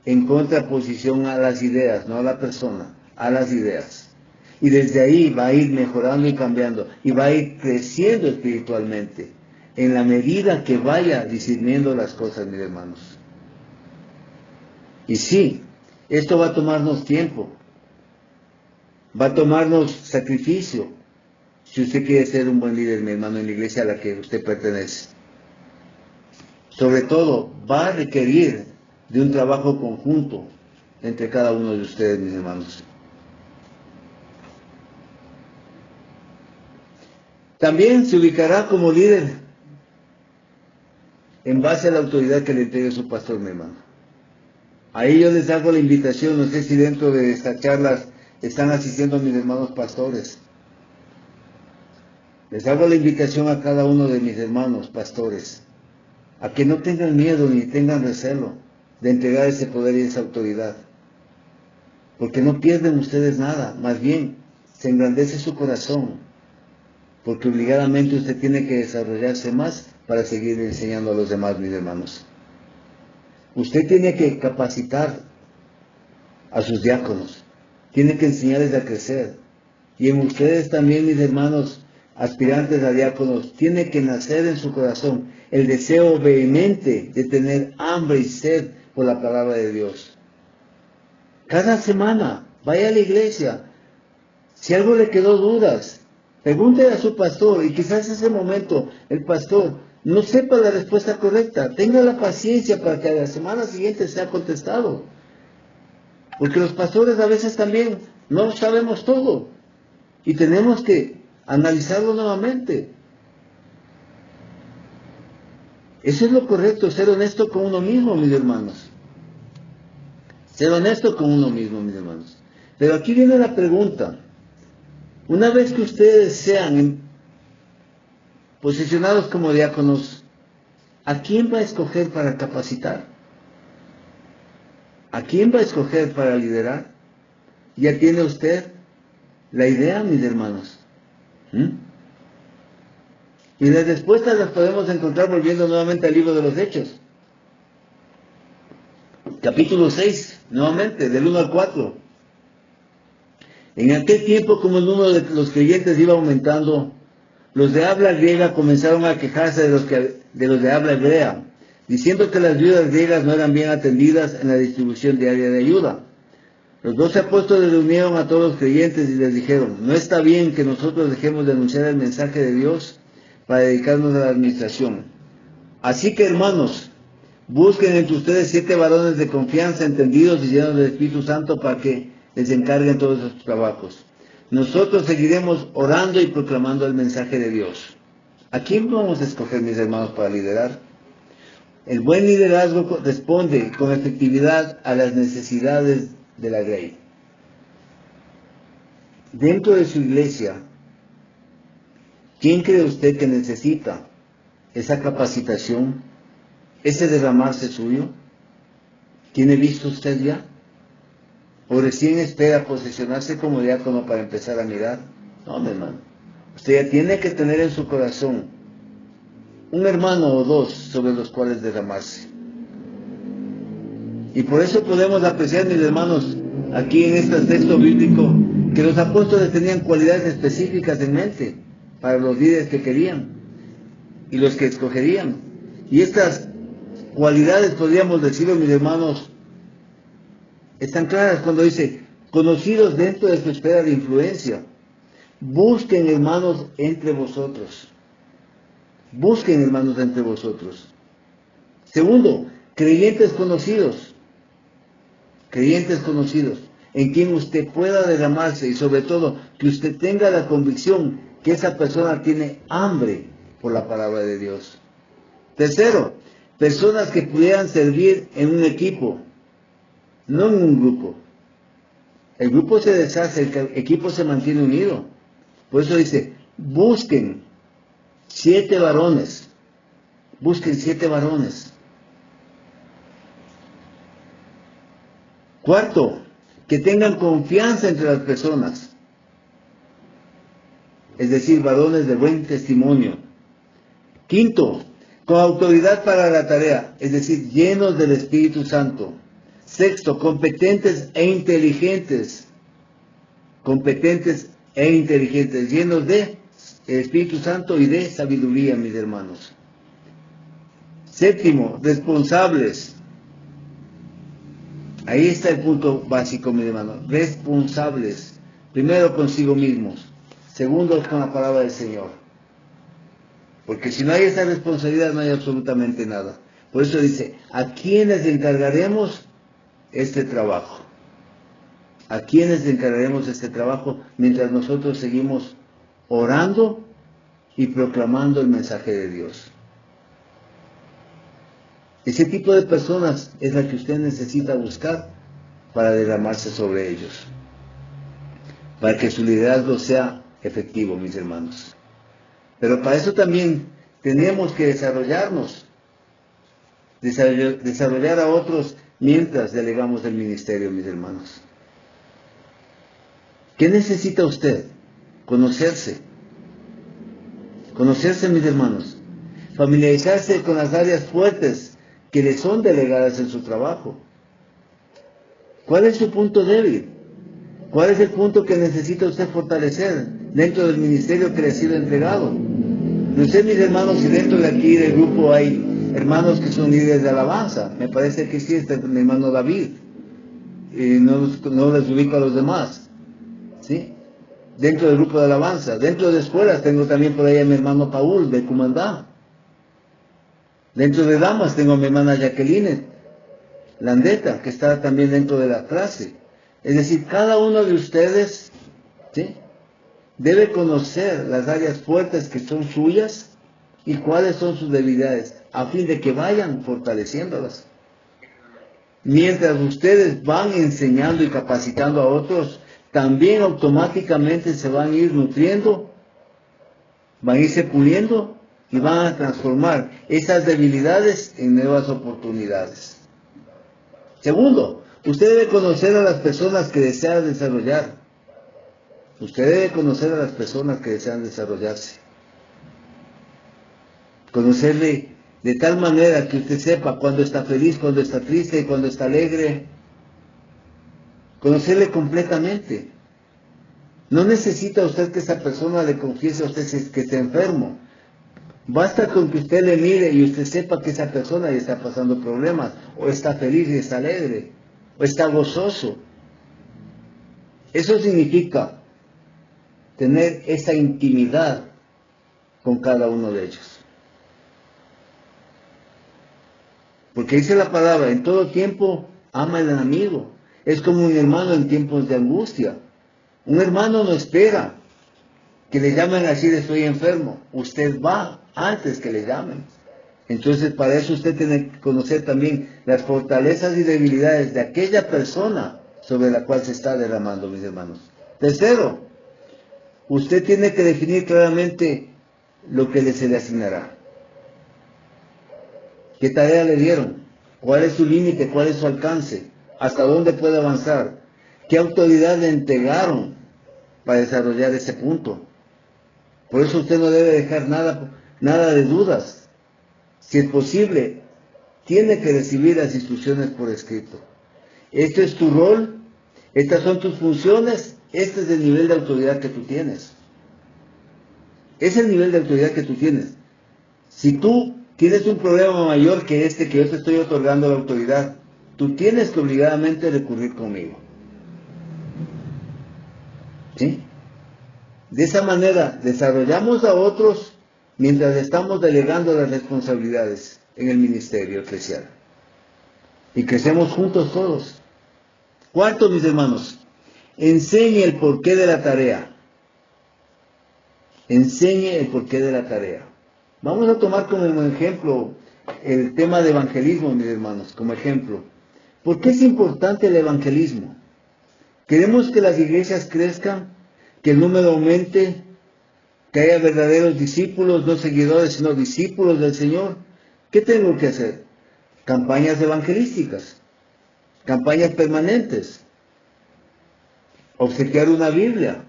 en contraposición a las ideas, no a la persona, a las ideas. Y desde ahí va a ir mejorando y cambiando, y va a ir creciendo espiritualmente, en la medida que vaya discerniendo las cosas, mis hermanos. Y sí, esto va a tomarnos tiempo, va a tomarnos sacrificio, si usted quiere ser un buen líder, mi hermano, en la iglesia a la que usted pertenece. Sobre todo, va a requerir de un trabajo conjunto entre cada uno de ustedes, mis hermanos. También se ubicará como líder en base a la autoridad que le entregue su pastor, mi hermano. Ahí yo les hago la invitación, no sé si dentro de estas charlas están asistiendo mis hermanos pastores. Les hago la invitación a cada uno de mis hermanos pastores, a que no tengan miedo ni tengan recelo de entregar ese poder y esa autoridad. Porque no pierden ustedes nada, más bien se engrandece su corazón, porque obligadamente usted tiene que desarrollarse más para seguir enseñando a los demás, mis hermanos. Usted tiene que capacitar a sus diáconos, tiene que enseñarles a crecer. Y en ustedes también, mis hermanos, aspirantes a diáconos, tiene que nacer en su corazón el deseo vehemente de tener hambre y sed por la palabra de Dios. Cada semana, vaya a la iglesia. Si algo le quedó dudas, pregúntele a su pastor, y quizás en ese momento el pastor no sepa la respuesta correcta. Tenga la paciencia para que a la semana siguiente sea contestado. Porque los pastores a veces también no sabemos todo. Y tenemos que analizarlo nuevamente. Eso es lo correcto, ser honesto con uno mismo, mis hermanos. Ser honesto con uno mismo, mis hermanos. Pero aquí viene la pregunta. Una vez que ustedes sean posicionados como diáconos, ¿a quién va a escoger para capacitar? ¿A quién va a escoger para liderar? ¿Ya tiene usted la idea, mis hermanos? Y las respuestas las podemos encontrar volviendo nuevamente al libro de los Hechos. Capítulo 6, nuevamente, del 1 al 4. En aquel tiempo, como el número de los creyentes iba aumentando, los de habla griega comenzaron a quejarse de los de habla hebrea, diciendo que las viudas griegas no eran bien atendidas en la distribución diaria de ayuda. Los 12 apóstoles reunieron a todos los creyentes y les dijeron: no está bien que nosotros dejemos de anunciar el mensaje de Dios para dedicarnos a la administración. Así que, hermanos, busquen entre ustedes 7 varones de confianza, entendidos y llenos del Espíritu Santo, para que les encarguen todos esos trabajos. Nosotros seguiremos orando y proclamando el mensaje de Dios. ¿A quién vamos a escoger, mis hermanos, para liderar? El buen liderazgo responde con efectividad a las necesidades de la grey. Dentro de su iglesia, ¿quién cree usted que necesita esa capacitación, ese derramarse suyo? ¿Tiene visto usted ya? ¿O recién espera posesionarse como diácono para empezar a mirar? No, mi hermano. Usted ya tiene que tener en su corazón un hermano o dos sobre los cuales derramarse. Y por eso podemos apreciar, mis hermanos, aquí en este texto bíblico, que los apóstoles tenían cualidades específicas en mente para los líderes que querían y los que escogerían. Y estas cualidades, podríamos decirlo, mis hermanos, están claras cuando dice: conocidos dentro de su esfera de influencia. Busquen hermanos entre vosotros. Busquen hermanos entre vosotros. Segundo, creyentes conocidos. Creyentes conocidos. en quien usted pueda derramarse y sobre todo que usted tenga la convicción que esa persona tiene hambre por la palabra de Dios. Tercero, personas que pudieran servir en un equipo, no en un grupo. El grupo se deshace, el equipo se mantiene unido. Por eso dice, busquen 7 varones. Busquen 7 varones. Cuarto, que tengan confianza entre las personas. Es decir, varones de buen testimonio. Quinto, con autoridad para la tarea, es decir, llenos del Espíritu Santo. Sexto, competentes e inteligentes. Competentes e inteligentes, llenos de Espíritu Santo y de sabiduría, mis hermanos. Séptimo, responsables. Ahí está el punto básico, mis hermanos. Responsables. Primero consigo mismos. Segundo con la palabra del Señor. Porque si no hay esa responsabilidad, no hay absolutamente nada. Por eso dice, ¿a quiénes encargaremos este trabajo? ¿A quiénes encargaremos este trabajo mientras nosotros seguimos orando y proclamando el mensaje de Dios? Ese tipo de personas es la que usted necesita buscar para derramarse sobre ellos, para que su liderazgo sea efectivo, mis hermanos. Pero para eso también tenemos que desarrollar a otros mientras delegamos el ministerio, mis hermanos. ¿Qué necesita usted? Conocerse. Conocerse, mis hermanos. Familiarizarse con las áreas fuertes que le son delegadas en su trabajo. ¿Cuál es su punto débil? ¿Cuál es el punto que necesita usted fortalecer dentro del ministerio que le ha sido entregado? No sé, mis hermanos, si dentro de aquí del grupo hay hermanos que son líderes de alabanza. Me parece que sí, está mi hermano David. Y no les ubico a los demás. ¿Sí? Dentro del grupo de alabanza. Dentro de escuelas tengo también por ahí a mi hermano Paul de Cumandá. Dentro de damas tengo a mi hermana Jacqueline Landeta, que está también dentro de la clase. Es decir, cada uno de ustedes, ¿sí?, debe conocer las áreas fuertes que son suyas y cuáles son sus debilidades, a fin de que vayan fortaleciéndolas. Mientras ustedes van enseñando y capacitando a otros, también automáticamente se van a ir nutriendo, van a irse puliendo y van a transformar esas debilidades en nuevas oportunidades. Segundo, usted debe conocer a las personas que desean desarrollar. Usted debe conocer a las personas que desean desarrollarse. Conocerle de tal manera que usted sepa cuándo está feliz, cuándo está triste, cuándo está alegre. Conocerle completamente. No necesita usted que esa persona le confiese a usted que está enfermo. Basta con que usted le mire y usted sepa que esa persona ya está pasando problemas, o está feliz y está alegre, o está gozoso. Eso significa tener esa intimidad con cada uno de ellos. Porque dice la palabra, en todo tiempo ama al amigo. Es como un hermano en tiempos de angustia. Un hermano no espera que le llamen así de estoy enfermo. Usted va antes que le llamen. Entonces, para eso usted tiene que conocer también las fortalezas y debilidades de aquella persona sobre la cual se está derramando, mis hermanos. Tercero, usted tiene que definir claramente lo que se le asignará. ¿Qué tarea le dieron? ¿Cuál es su límite? ¿Cuál es su alcance? ¿Hasta dónde puede avanzar? ¿Qué autoridad le entregaron para desarrollar ese punto? Por eso usted no debe dejar nada de dudas. Si es posible, tiene que recibir las instrucciones por escrito. Este es tu rol, estas son tus funciones, este es el nivel de autoridad que tú tienes. Es el nivel de autoridad que tú tienes. Si tú tienes un problema mayor que este que yo te estoy otorgando la autoridad, tú tienes que obligadamente recurrir conmigo. ¿Sí? De esa manera desarrollamos a otros mientras estamos delegando las responsabilidades en el ministerio eclesial. Y crecemos juntos todos. Cuarto, mis hermanos, enseñe el porqué de la tarea. Enseñe el porqué de la tarea. Vamos a tomar como ejemplo el tema de evangelismo, mis hermanos, como ejemplo. ¿Por qué es importante el evangelismo? ¿Queremos que las iglesias crezcan, que el número aumente, que haya verdaderos discípulos, no seguidores, sino discípulos del Señor? ¿Qué tengo que hacer? Campañas evangelísticas, campañas permanentes, obsequiar una Biblia.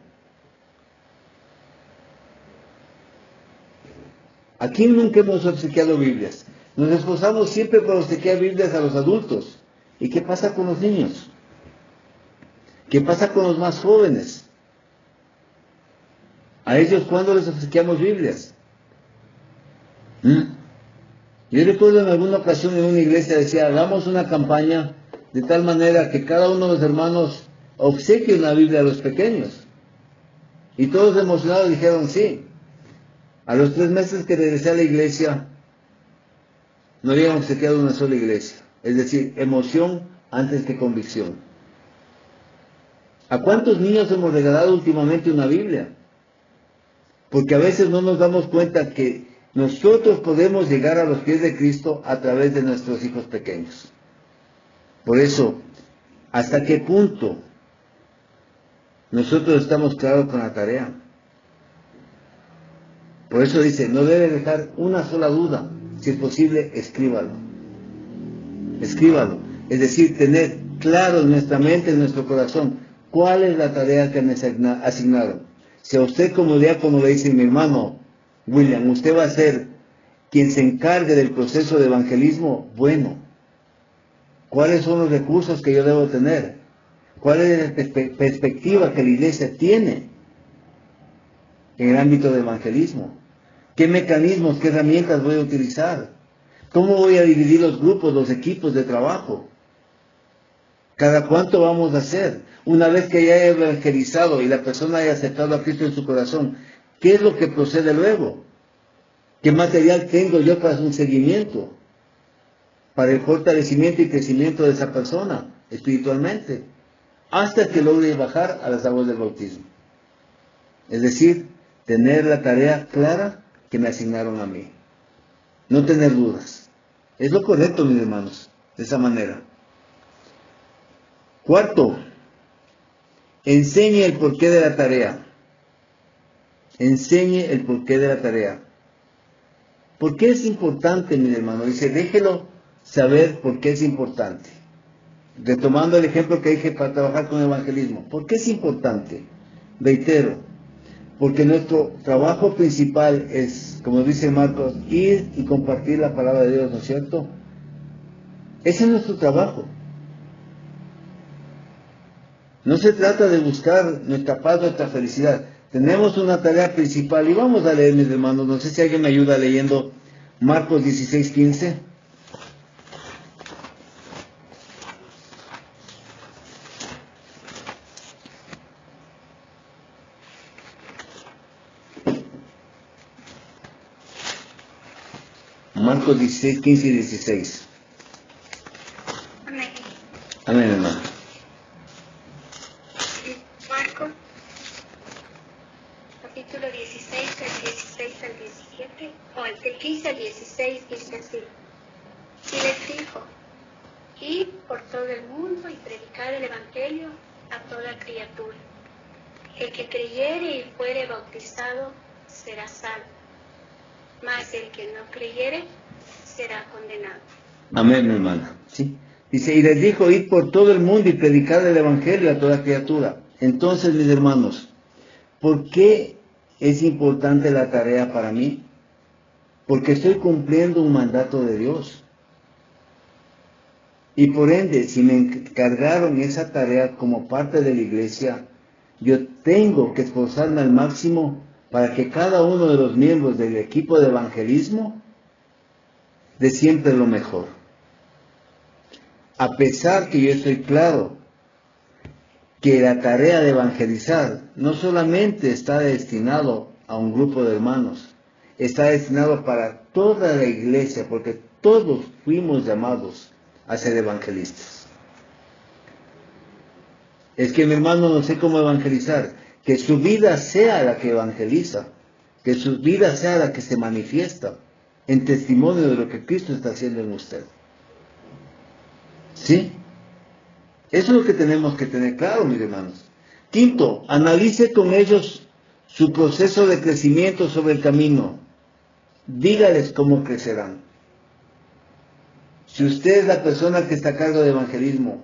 ¿A quién nunca hemos obsequiado Biblias? Nos esforzamos siempre por obsequiar Biblias a los adultos. ¿Y qué pasa con los niños? ¿Qué pasa con los más jóvenes? ¿A ellos cuándo les obsequiamos Biblias? Yo recuerdo en alguna ocasión en una iglesia decía, hagamos una campaña de tal manera que cada uno de los hermanos obsequie una Biblia a los pequeños. Y todos emocionados dijeron sí. A los 3 meses que regresé a la iglesia, no habían obsequiado una sola iglesia. Es decir, emoción antes que convicción. ¿A cuántos niños hemos regalado últimamente una Biblia? Porque a veces no nos damos cuenta que nosotros podemos llegar a los pies de Cristo a través de nuestros hijos pequeños. Por eso, ¿hasta qué punto nosotros estamos claros con la tarea? Por eso dice, no debe dejar una sola duda. Si es posible, escríbalo. Escríbalo. Es decir, tener claro en nuestra mente, en nuestro corazón, cuál es la tarea que me asignaron. Si a usted como diácono le dice, mi hermano William, usted va a ser quien se encargue del proceso de evangelismo, bueno. ¿Cuáles son los recursos que yo debo tener? ¿Cuál es la perspectiva que la iglesia tiene en el ámbito de evangelismo? ¿Qué mecanismos, qué herramientas voy a utilizar? ¿Cómo voy a dividir los grupos, los equipos de trabajo? ¿Cada cuánto vamos a hacer? Una vez que ya haya evangelizado y la persona haya aceptado a Cristo en su corazón, ¿qué es lo que procede luego? ¿Qué material tengo yo para un seguimiento? Para el fortalecimiento y crecimiento de esa persona espiritualmente, hasta que logre bajar a las aguas del bautismo. Es decir, tener la tarea clara que me asignaron a mí. No tener dudas. Es lo correcto, mis hermanos, de esa manera. Cuarto, enseñe el porqué de la tarea. Enseñe el porqué de la tarea. ¿Por qué es importante, mi hermano? Dice, déjelo saber por qué es importante. Retomando el ejemplo que dije para trabajar con evangelismo. ¿Por qué es importante? Reitero, porque nuestro trabajo principal es, como dice Marcos, ir y compartir la palabra de Dios, ¿no es cierto? Ese es nuestro trabajo. No se trata de buscar nuestra paz, nuestra felicidad. Tenemos una tarea principal y vamos a leer, mis hermanos. No sé si alguien me ayuda leyendo Marcos 16:15. Marcos 16:15 y 16. Amén. Amén, hermano. Marcos, capítulo 16, del 16 al 17, o el del 15 al 16, dice así. Y les dijo, id por todo el mundo y predicad el evangelio a toda criatura. El que creyere y fuere bautizado será salvo, mas el que no creyere será condenado. Amén, mi hermana. ¿Sí? Dice, y les dijo, id por todo el mundo y predicad el evangelio a toda criatura. Entonces, mis hermanos, ¿por qué es importante la tarea para mí? Porque estoy cumpliendo un mandato de Dios. Y por ende, si me encargaron esa tarea como parte de la iglesia, yo tengo que esforzarme al máximo para que cada uno de los miembros del equipo de evangelismo dé siempre lo mejor. A pesar que yo estoy claro que la tarea de evangelizar no solamente está destinado a un grupo de hermanos, está destinado para toda la iglesia, porque todos fuimos llamados a ser evangelistas. Es que mi hermano no sé cómo evangelizar. Que su vida sea la que evangeliza. Que su vida sea la que se manifiesta en testimonio de lo que Cristo está haciendo en usted. ¿Sí? Eso es lo que tenemos que tener claro, mis hermanos. Quinto, analice con ellos su proceso de crecimiento sobre el camino. Dígales cómo crecerán. Si usted es la persona que está a cargo de evangelismo,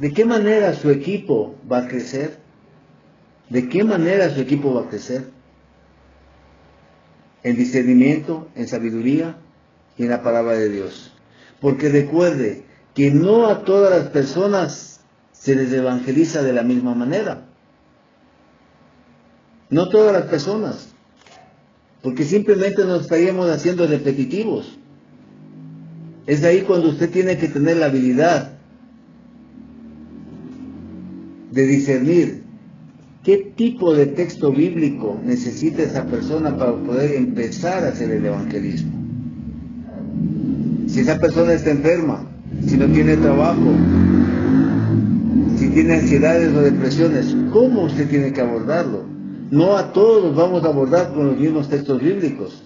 ¿de qué manera su equipo va a crecer? ¿De qué manera su equipo va a crecer? En discernimiento, en sabiduría y en la palabra de Dios. Porque recuerde que no a todas las personas se les evangeliza de la misma manera. No todas las personas. Porque simplemente nos estaríamos haciendo repetitivos. Es ahí cuando usted tiene que tener la habilidad de discernir qué tipo de texto bíblico necesita esa persona para poder empezar a hacer el evangelismo. Si esa persona está enferma, si no tiene trabajo, si tiene ansiedades o depresiones, ¿cómo usted tiene que abordarlo? No a todos los vamos a abordar con los mismos textos bíblicos.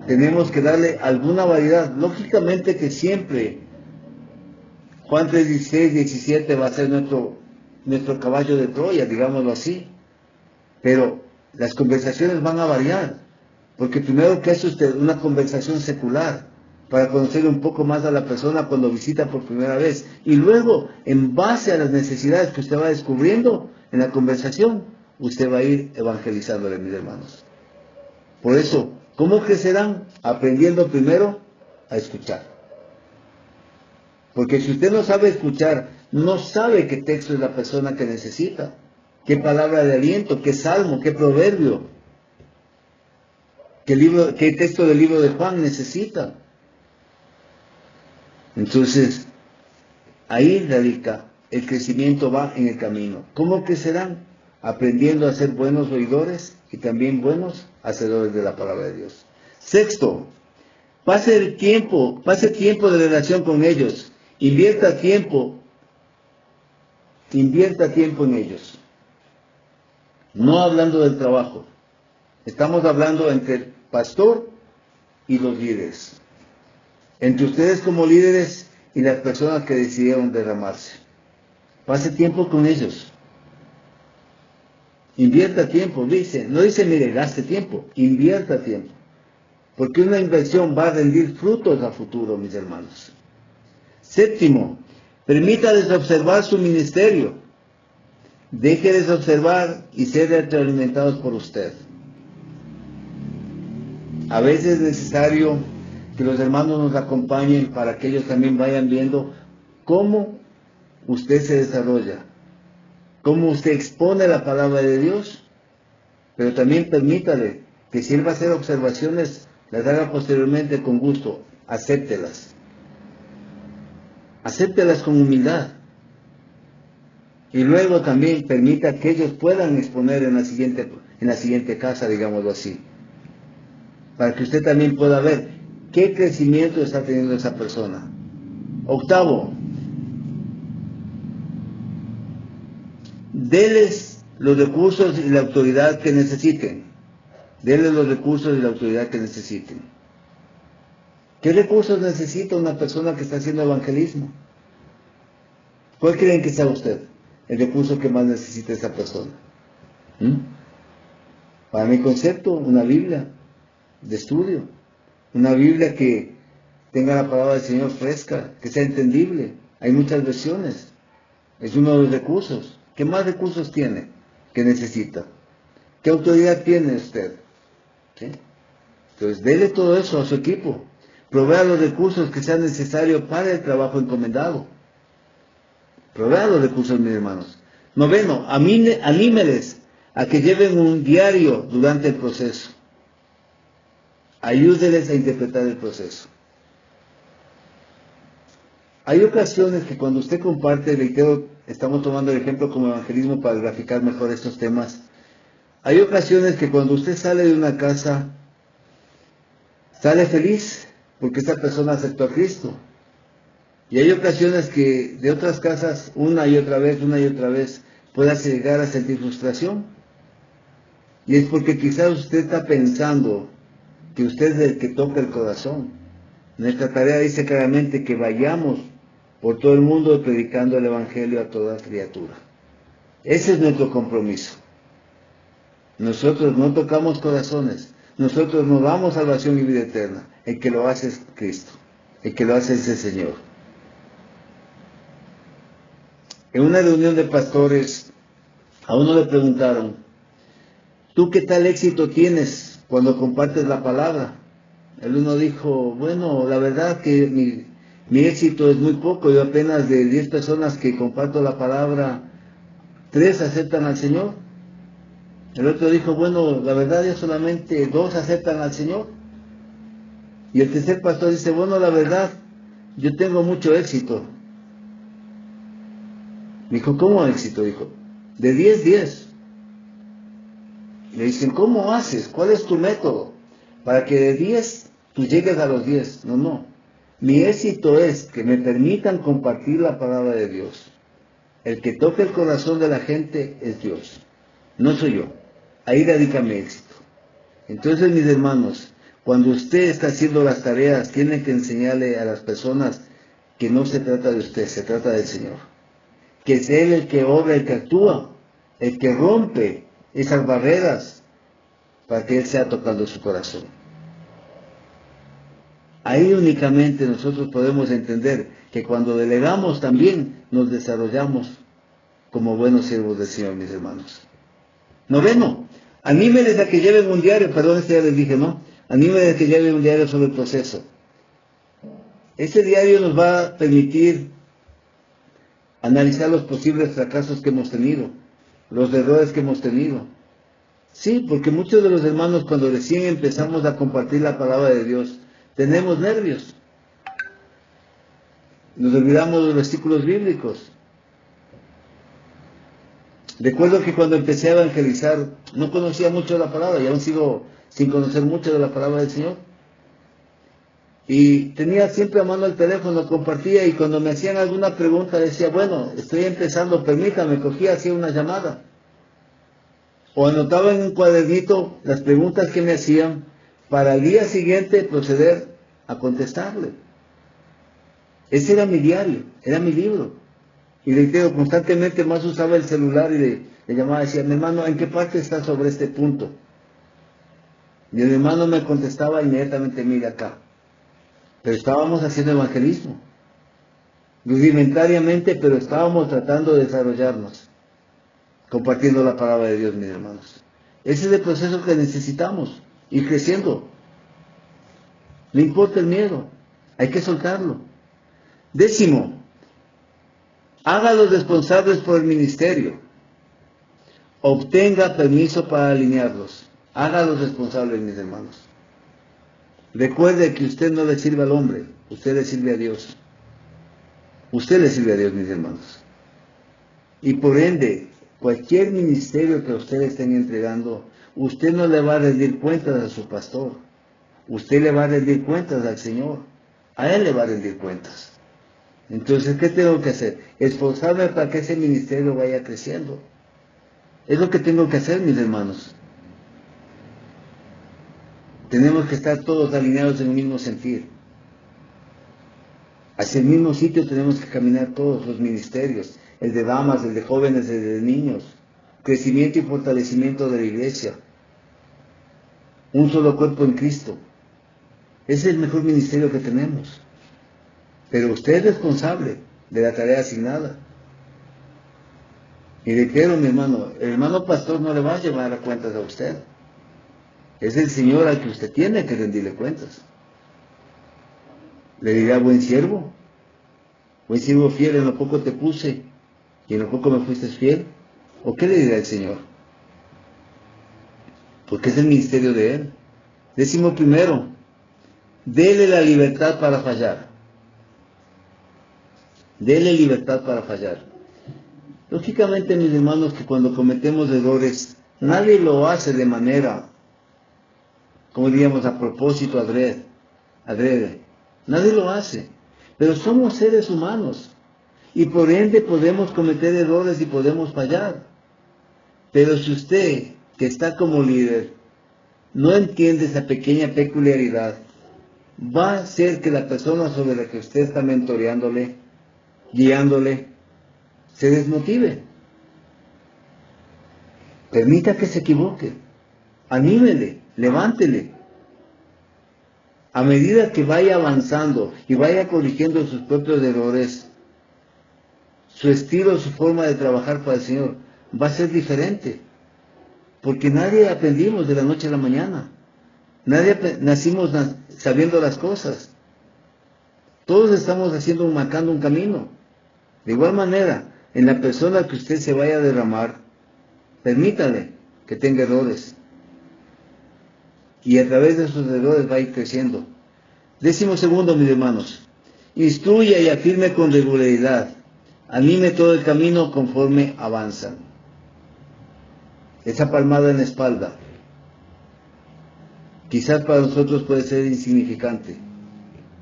Tenemos que darle alguna variedad. Lógicamente que siempre Juan 3, 16, 17 va a ser nuestro caballo de Troya, digámoslo así. Pero las conversaciones van a variar. Porque primero que hace usted una conversación secular para conocer un poco más a la persona cuando visita por primera vez. Y luego, en base a las necesidades que usted va descubriendo en la conversación, usted va a ir evangelizándole, mis hermanos. Por eso, ¿cómo crecerán? Aprendiendo primero a escuchar. Porque si usted no sabe escuchar, no sabe qué texto es la persona que necesita, qué palabra de aliento, qué salmo, qué proverbio, qué texto del libro de Juan necesita. Entonces, ahí radica el crecimiento, va en el camino. ¿Cómo crecerán? Aprendiendo a ser buenos oidores y también buenos hacedores de la palabra de Dios. Sexto, pase tiempo de relación con ellos. Invierta tiempo en ellos. No hablando del trabajo. Estamos hablando entre el pastor y los líderes. Entre ustedes como líderes y las personas que decidieron derramarse. Pase tiempo con ellos. Invierta tiempo, no dice, mire, gaste tiempo, invierta tiempo. Porque una inversión va a rendir frutos a futuro, mis hermanos. Séptimo, permítales observar su ministerio. Déjeles observar y ser retroalimentados por usted. A veces es necesario que los hermanos nos acompañen para que ellos también vayan viendo cómo usted se desarrolla, cómo usted expone la palabra de Dios, pero también permítale que si él va a hacer observaciones, las haga posteriormente con gusto, acéptelas con humildad, y luego también permita que ellos puedan exponer en la siguiente casa, digámoslo así, para que usted también pueda ver qué crecimiento está teniendo esa persona. Octavo, deles los recursos y la autoridad que necesiten. Deles los recursos y la autoridad que necesiten. ¿Qué recursos necesita una persona que está haciendo evangelismo? ¿Cuál creen que sea usted el recurso que más necesita esa persona? Para mi concepto, una Biblia de estudio. Una Biblia que tenga la palabra del Señor fresca, que sea entendible. Hay muchas versiones. Es uno de los recursos. ¿Qué más recursos tiene que necesita? ¿Qué autoridad tiene usted? ¿Sí? Entonces, dele todo eso a su equipo. Provea los recursos que sean necesarios para el trabajo encomendado. Provea los recursos, mis hermanos. Noveno, anímeles a que lleven un diario durante el proceso. Ayúdeles a interpretar el proceso. Hay ocasiones que cuando usted comparte, reitero, estamos tomando el ejemplo como evangelismo para graficar mejor estos temas. Hay ocasiones que cuando usted sale de una casa, sale feliz porque esa persona aceptó a Cristo. Y hay ocasiones que de otras casas, una y otra vez, puedas llegar a sentir frustración. Y es porque quizás usted está pensando que usted es el que toca el corazón. Nuestra tarea dice claramente que vayamos por todo el mundo predicando el Evangelio a toda criatura. Ese es nuestro compromiso. Nosotros no tocamos corazones, nosotros no damos salvación y vida eterna. El que lo hace es Cristo, el que lo hace es el Señor. En una reunión de pastores, a uno le preguntaron: ¿tú qué tal éxito tienes cuando compartes la palabra? El uno dijo: bueno, la verdad que mi éxito es muy poco. Yo apenas de 10 personas que comparto la palabra, 3 aceptan al Señor. El otro dijo: bueno, la verdad ya solamente 2 aceptan al Señor. Y el tercer pastor dice: bueno, la verdad, yo tengo mucho éxito. Dijo: ¿cómo éxito? Dijo: de 10, 10. Le dicen: ¿cómo haces? ¿Cuál es tu método? Para que de 10 tú llegues a los 10. No. Mi éxito es que me permitan compartir la palabra de Dios. El que toca el corazón de la gente es Dios, no soy yo. Ahí radica mi éxito. Entonces, mis hermanos, cuando usted está haciendo las tareas, tiene que enseñarle a las personas que no se trata de usted, se trata del Señor. Que es Él el que obra, el que actúa, el que rompe esas barreras para que Él sea tocando su corazón. Ahí únicamente nosotros podemos entender que cuando delegamos también nos desarrollamos como buenos siervos del Señor, mis hermanos. Noveno, anímeles a que lleven un diario, este ya les dije, ¿no? Anímeles a que lleven un diario sobre el proceso. Ese diario nos va a permitir analizar los posibles fracasos que hemos tenido, los errores que hemos tenido. Sí, porque muchos de los hermanos, cuando recién empezamos a compartir la palabra de Dios, tenemos nervios. Nos olvidamos de los versículos bíblicos. Recuerdo que cuando empecé a evangelizar, no conocía mucho la palabra, y aún sigo sin conocer mucho de la palabra del Señor. Y tenía siempre a mano el teléfono, compartía, y cuando me hacían alguna pregunta decía: bueno, estoy empezando, permítame, cogía, hacía una llamada. O anotaba en un cuadernito las preguntas que me hacían para el día siguiente proceder a contestarle. Ese era mi diario, era mi libro. Y reitero, constantemente más usaba el celular y le llamaba y decía: mi hermano, ¿en qué parte está sobre este punto? Y el hermano me contestaba inmediatamente: mire acá. Pero estábamos haciendo evangelismo, rudimentariamente, pero estábamos tratando de desarrollarnos, compartiendo la palabra de Dios, mis hermanos. Ese es el proceso que necesitamos, ir creciendo. No importa el miedo, hay que soltarlo. 10, hágalos responsables por el ministerio. Obtenga permiso para alinearlos. Hágalos responsables, mis hermanos. Recuerde que usted no le sirve al hombre, usted le sirve a Dios. Usted le sirve a Dios, mis hermanos. Y por ende, cualquier ministerio que usted le estén entregando, usted no le va a rendir cuentas a su pastor. Usted le va a rendir cuentas al Señor. A Él le va a rendir cuentas. Entonces, ¿qué tengo que hacer? Esforzarme para que ese ministerio vaya creciendo. Es lo que tengo que hacer, mis hermanos. Tenemos que estar todos alineados en el mismo sentir. Hacia el mismo sitio tenemos que caminar todos los ministerios. El de damas, el de jóvenes, el de niños. Crecimiento y fortalecimiento de la iglesia. Un solo cuerpo en Cristo. Ese es el mejor ministerio que tenemos. Pero usted es responsable de la tarea asignada. Y reitero, mi hermano, el hermano pastor no le va a llevar a cuentas a usted. Es el Señor al que usted tiene que rendirle cuentas. Le dirá: buen siervo fiel, en lo poco te puse, y en lo poco me fuiste fiel. ¿O qué le dirá el Señor? Porque es el ministerio de Él. 11, dele la libertad para fallar. Dele libertad para fallar. Lógicamente, mis hermanos, que cuando cometemos errores, nadie lo hace de manera, como diríamos, a propósito, adrede. Nadie lo hace. Pero somos seres humanos y por ende podemos cometer errores y podemos fallar. Pero si usted, que está como líder, no entiende esa pequeña peculiaridad, va a hacer que la persona sobre la que usted está mentoreándole, guiándole, se desmotive. Permita que se equivoque. Anímele, levántele. A medida que vaya avanzando y vaya corrigiendo sus propios errores, su estilo, su forma de trabajar para el Señor va a ser diferente. Porque nadie aprendimos de la noche a la mañana. Nadie nacimos sabiendo las cosas. Todos estamos marcando un camino. De igual manera, en la persona que usted se vaya a derramar, permítale que tenga errores. Y a través de esos errores va a ir creciendo. 12º, mis hermanos. Instruya y afirme con regularidad. Anime todo el camino conforme avanzan. Esa palmada en la espalda, quizás para nosotros puede ser insignificante,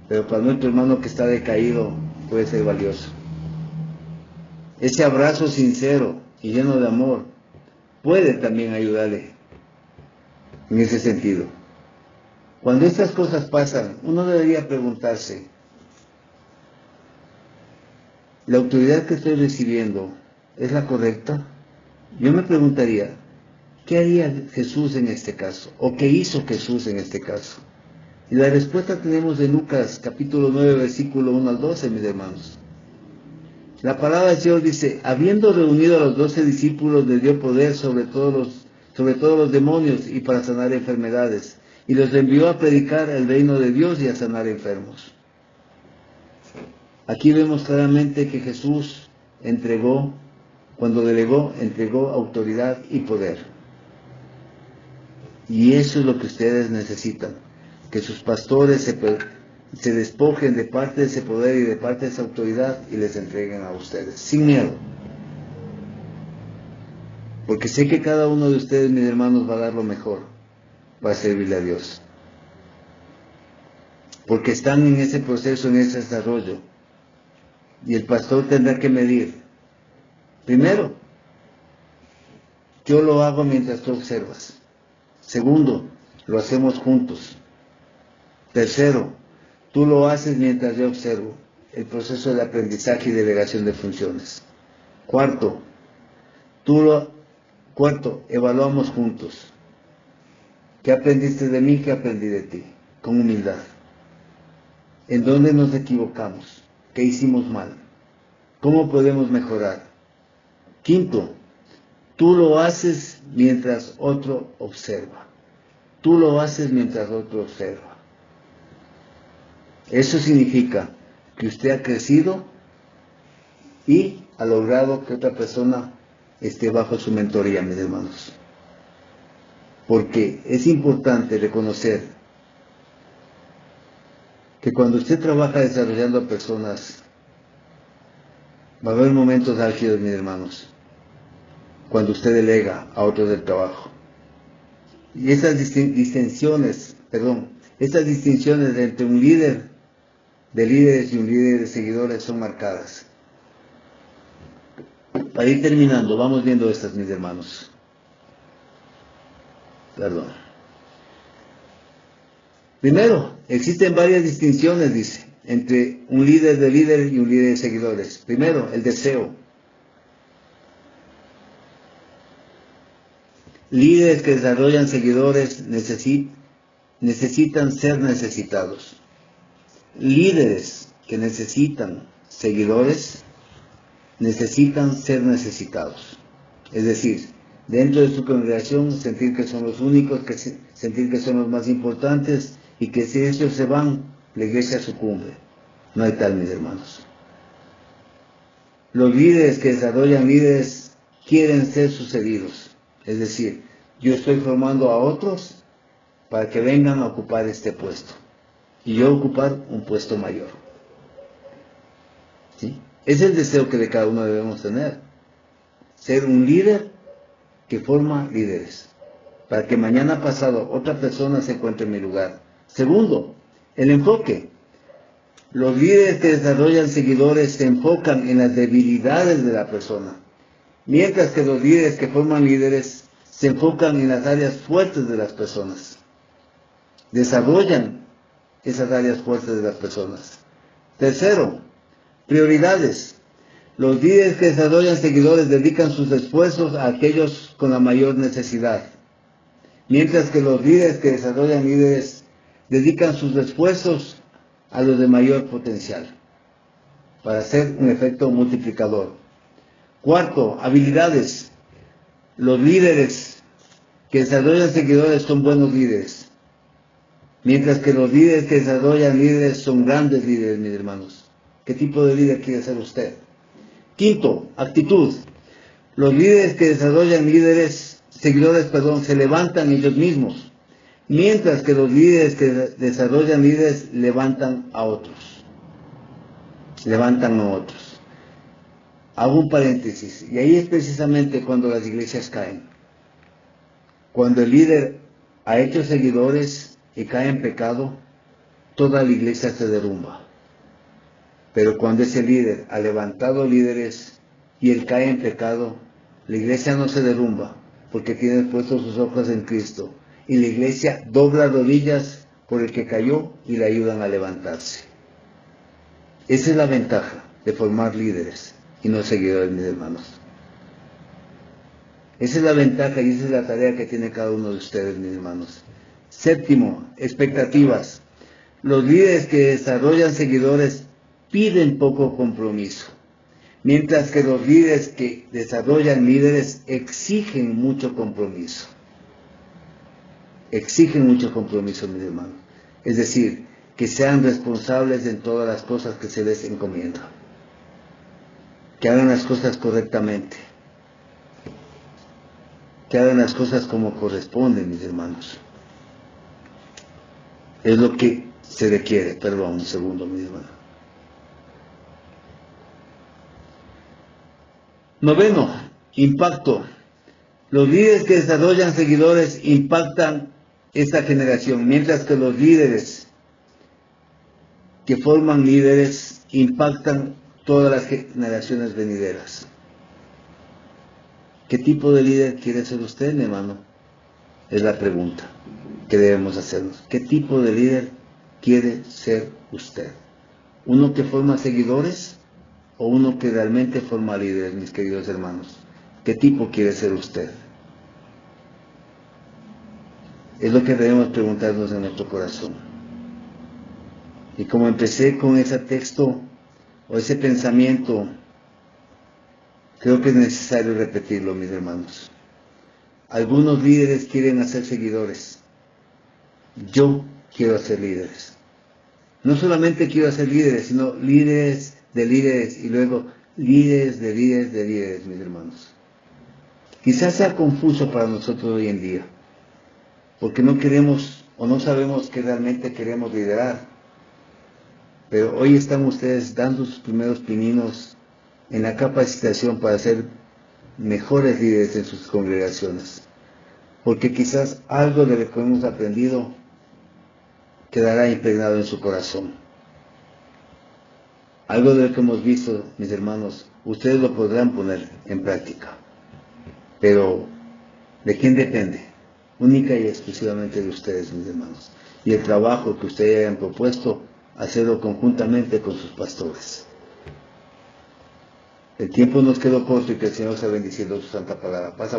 pero para nuestro hermano que está decaído puede ser valioso. Ese abrazo sincero y lleno de amor puede también ayudarle en ese sentido. Cuando estas cosas pasan, uno debería preguntarse, ¿la autoridad que estoy recibiendo es la correcta? Yo me preguntaría, ¿qué haría Jesús en este caso? ¿O qué hizo Jesús en este caso? Y la respuesta tenemos en Lucas capítulo 9, versículo 1 al 12, mis hermanos. La palabra del Señor dice, habiendo reunido a los 12 discípulos, les dio poder sobre todos los demonios y para sanar enfermedades, y los envió a predicar el reino de Dios y a sanar enfermos. Aquí vemos claramente que Jesús cuando delegó, entregó autoridad y poder. Y eso es lo que ustedes necesitan, que sus pastores se despojen de parte de ese poder y de parte de esa autoridad y les entreguen a ustedes, sin miedo. Porque sé que cada uno de ustedes, mis hermanos, va a dar lo mejor para servirle a Dios. Porque están en ese proceso, en ese desarrollo. Y el pastor tendrá que medir. Primero, yo lo hago mientras tú observas. Segundo, lo hacemos juntos. Tercero, tú lo haces mientras yo observo el proceso de aprendizaje y delegación de funciones. Cuarto, evaluamos juntos. ¿Qué aprendiste de mí? ¿Qué aprendí de ti? Con humildad. ¿En dónde nos equivocamos? ¿Qué hicimos mal? ¿Cómo podemos mejorar? Quinto, tú lo haces mientras otro observa. Tú lo haces mientras otro observa. Eso significa que usted ha crecido y ha logrado que otra persona esté bajo su mentoría, mis hermanos. Porque es importante reconocer que cuando usted trabaja desarrollando a personas, va a haber momentos álgidos, mis hermanos, cuando usted delega a otros del trabajo. Y esas distinciones entre un líder de líderes y un líder de seguidores son marcadas. Para ir terminando, vamos viendo estas, mis hermanos. Primero, existen varias distinciones, dice, entre un líder de líderes y un líder de seguidores. Primero, el deseo. Líderes que desarrollan seguidores necesitan ser necesitados. Líderes que necesitan seguidores necesitan ser necesitados. Es decir, dentro de su congregación sentir que son los únicos, sentir que son los más importantes y que si ellos se van, la iglesia sucumbe. No hay tal, mis hermanos. Los líderes que desarrollan líderes quieren ser sucedidos. Es decir, yo estoy formando a otros para que vengan a ocupar este puesto y yo ocupar un puesto mayor. ¿Sí? Es el deseo que de cada uno debemos tener. Ser un líder que forma líderes, para que mañana pasado otra persona se encuentre en mi lugar. Segundo, el enfoque. Los líderes que desarrollan seguidores se enfocan en las debilidades de la persona, mientras que los líderes que forman líderes se enfocan en las áreas fuertes de las personas. Desarrollan esas áreas fuertes de las personas. Tercero, prioridades. Los líderes que desarrollan seguidores dedican sus esfuerzos a aquellos con la mayor necesidad, mientras que los líderes que desarrollan líderes dedican sus esfuerzos a los de mayor potencial, para hacer un efecto multiplicador. Cuarto, habilidades. Los líderes que desarrollan seguidores son buenos líderes, mientras que los líderes que desarrollan líderes son grandes líderes, mis hermanos. ¿Qué tipo de líder quiere ser usted? Quinto, actitud. Los líderes que desarrollan seguidores, se levantan ellos mismos, mientras que los líderes que desarrollan líderes levantan a otros. Levantan a otros. Hago un paréntesis, y ahí es precisamente cuando las iglesias caen. Cuando el líder ha hecho seguidores y cae en pecado, toda la iglesia se derrumba. Pero cuando ese líder ha levantado líderes y él cae en pecado, la iglesia no se derrumba, porque tiene puestos sus ojos en Cristo. Y la iglesia dobla rodillas por el que cayó y le ayudan a levantarse. Esa es la ventaja de formar líderes y no seguidores, mis hermanos. Esa es la ventaja y esa es la tarea que tiene cada uno de ustedes, mis hermanos. Séptimo, expectativas. Los líderes que desarrollan seguidores piden poco compromiso, mientras que los líderes que desarrollan líderes exigen mucho compromiso. Exigen mucho compromiso, mis hermanos. Es decir, que sean responsables en todas las cosas que se les encomienda. Que hagan las cosas correctamente. Que hagan las cosas como corresponden, mis hermanos. Es lo que se requiere. Perdón, un segundo, mis hermanos. Noveno, impacto. Los líderes que desarrollan seguidores impactan esta generación, mientras que los líderes que forman líderes impactan todas las generaciones venideras. ¿Qué tipo de líder quiere ser usted, mi hermano? Es la pregunta que debemos hacernos. ¿Qué tipo de líder quiere ser usted? ¿Uno que forma seguidores o uno que realmente forma líderes, mis queridos hermanos? ¿Qué tipo quiere ser usted? Es lo que debemos preguntarnos en nuestro corazón. Y como empecé con ese texto o ese pensamiento, creo que es necesario repetirlo, mis hermanos. Algunos líderes quieren hacer seguidores. Yo quiero hacer líderes. No solamente quiero hacer líderes, sino líderes de líderes y luego líderes de líderes de líderes, mis hermanos. Quizás sea confuso para nosotros hoy en día, porque no queremos o no sabemos que realmente queremos liderar. Pero hoy están ustedes dando sus primeros pininos en la capacitación para ser mejores líderes en sus congregaciones. Porque quizás algo de lo que hemos aprendido quedará impregnado en su corazón. Algo de lo que hemos visto, mis hermanos, ustedes lo podrán poner en práctica. Pero, ¿de quién depende? Única y exclusivamente de ustedes, mis hermanos. Y el trabajo que ustedes hayan propuesto, hacerlo conjuntamente con sus pastores. El tiempo nos quedó corto y que el Señor sea bendiciendo su santa palabra. Pasa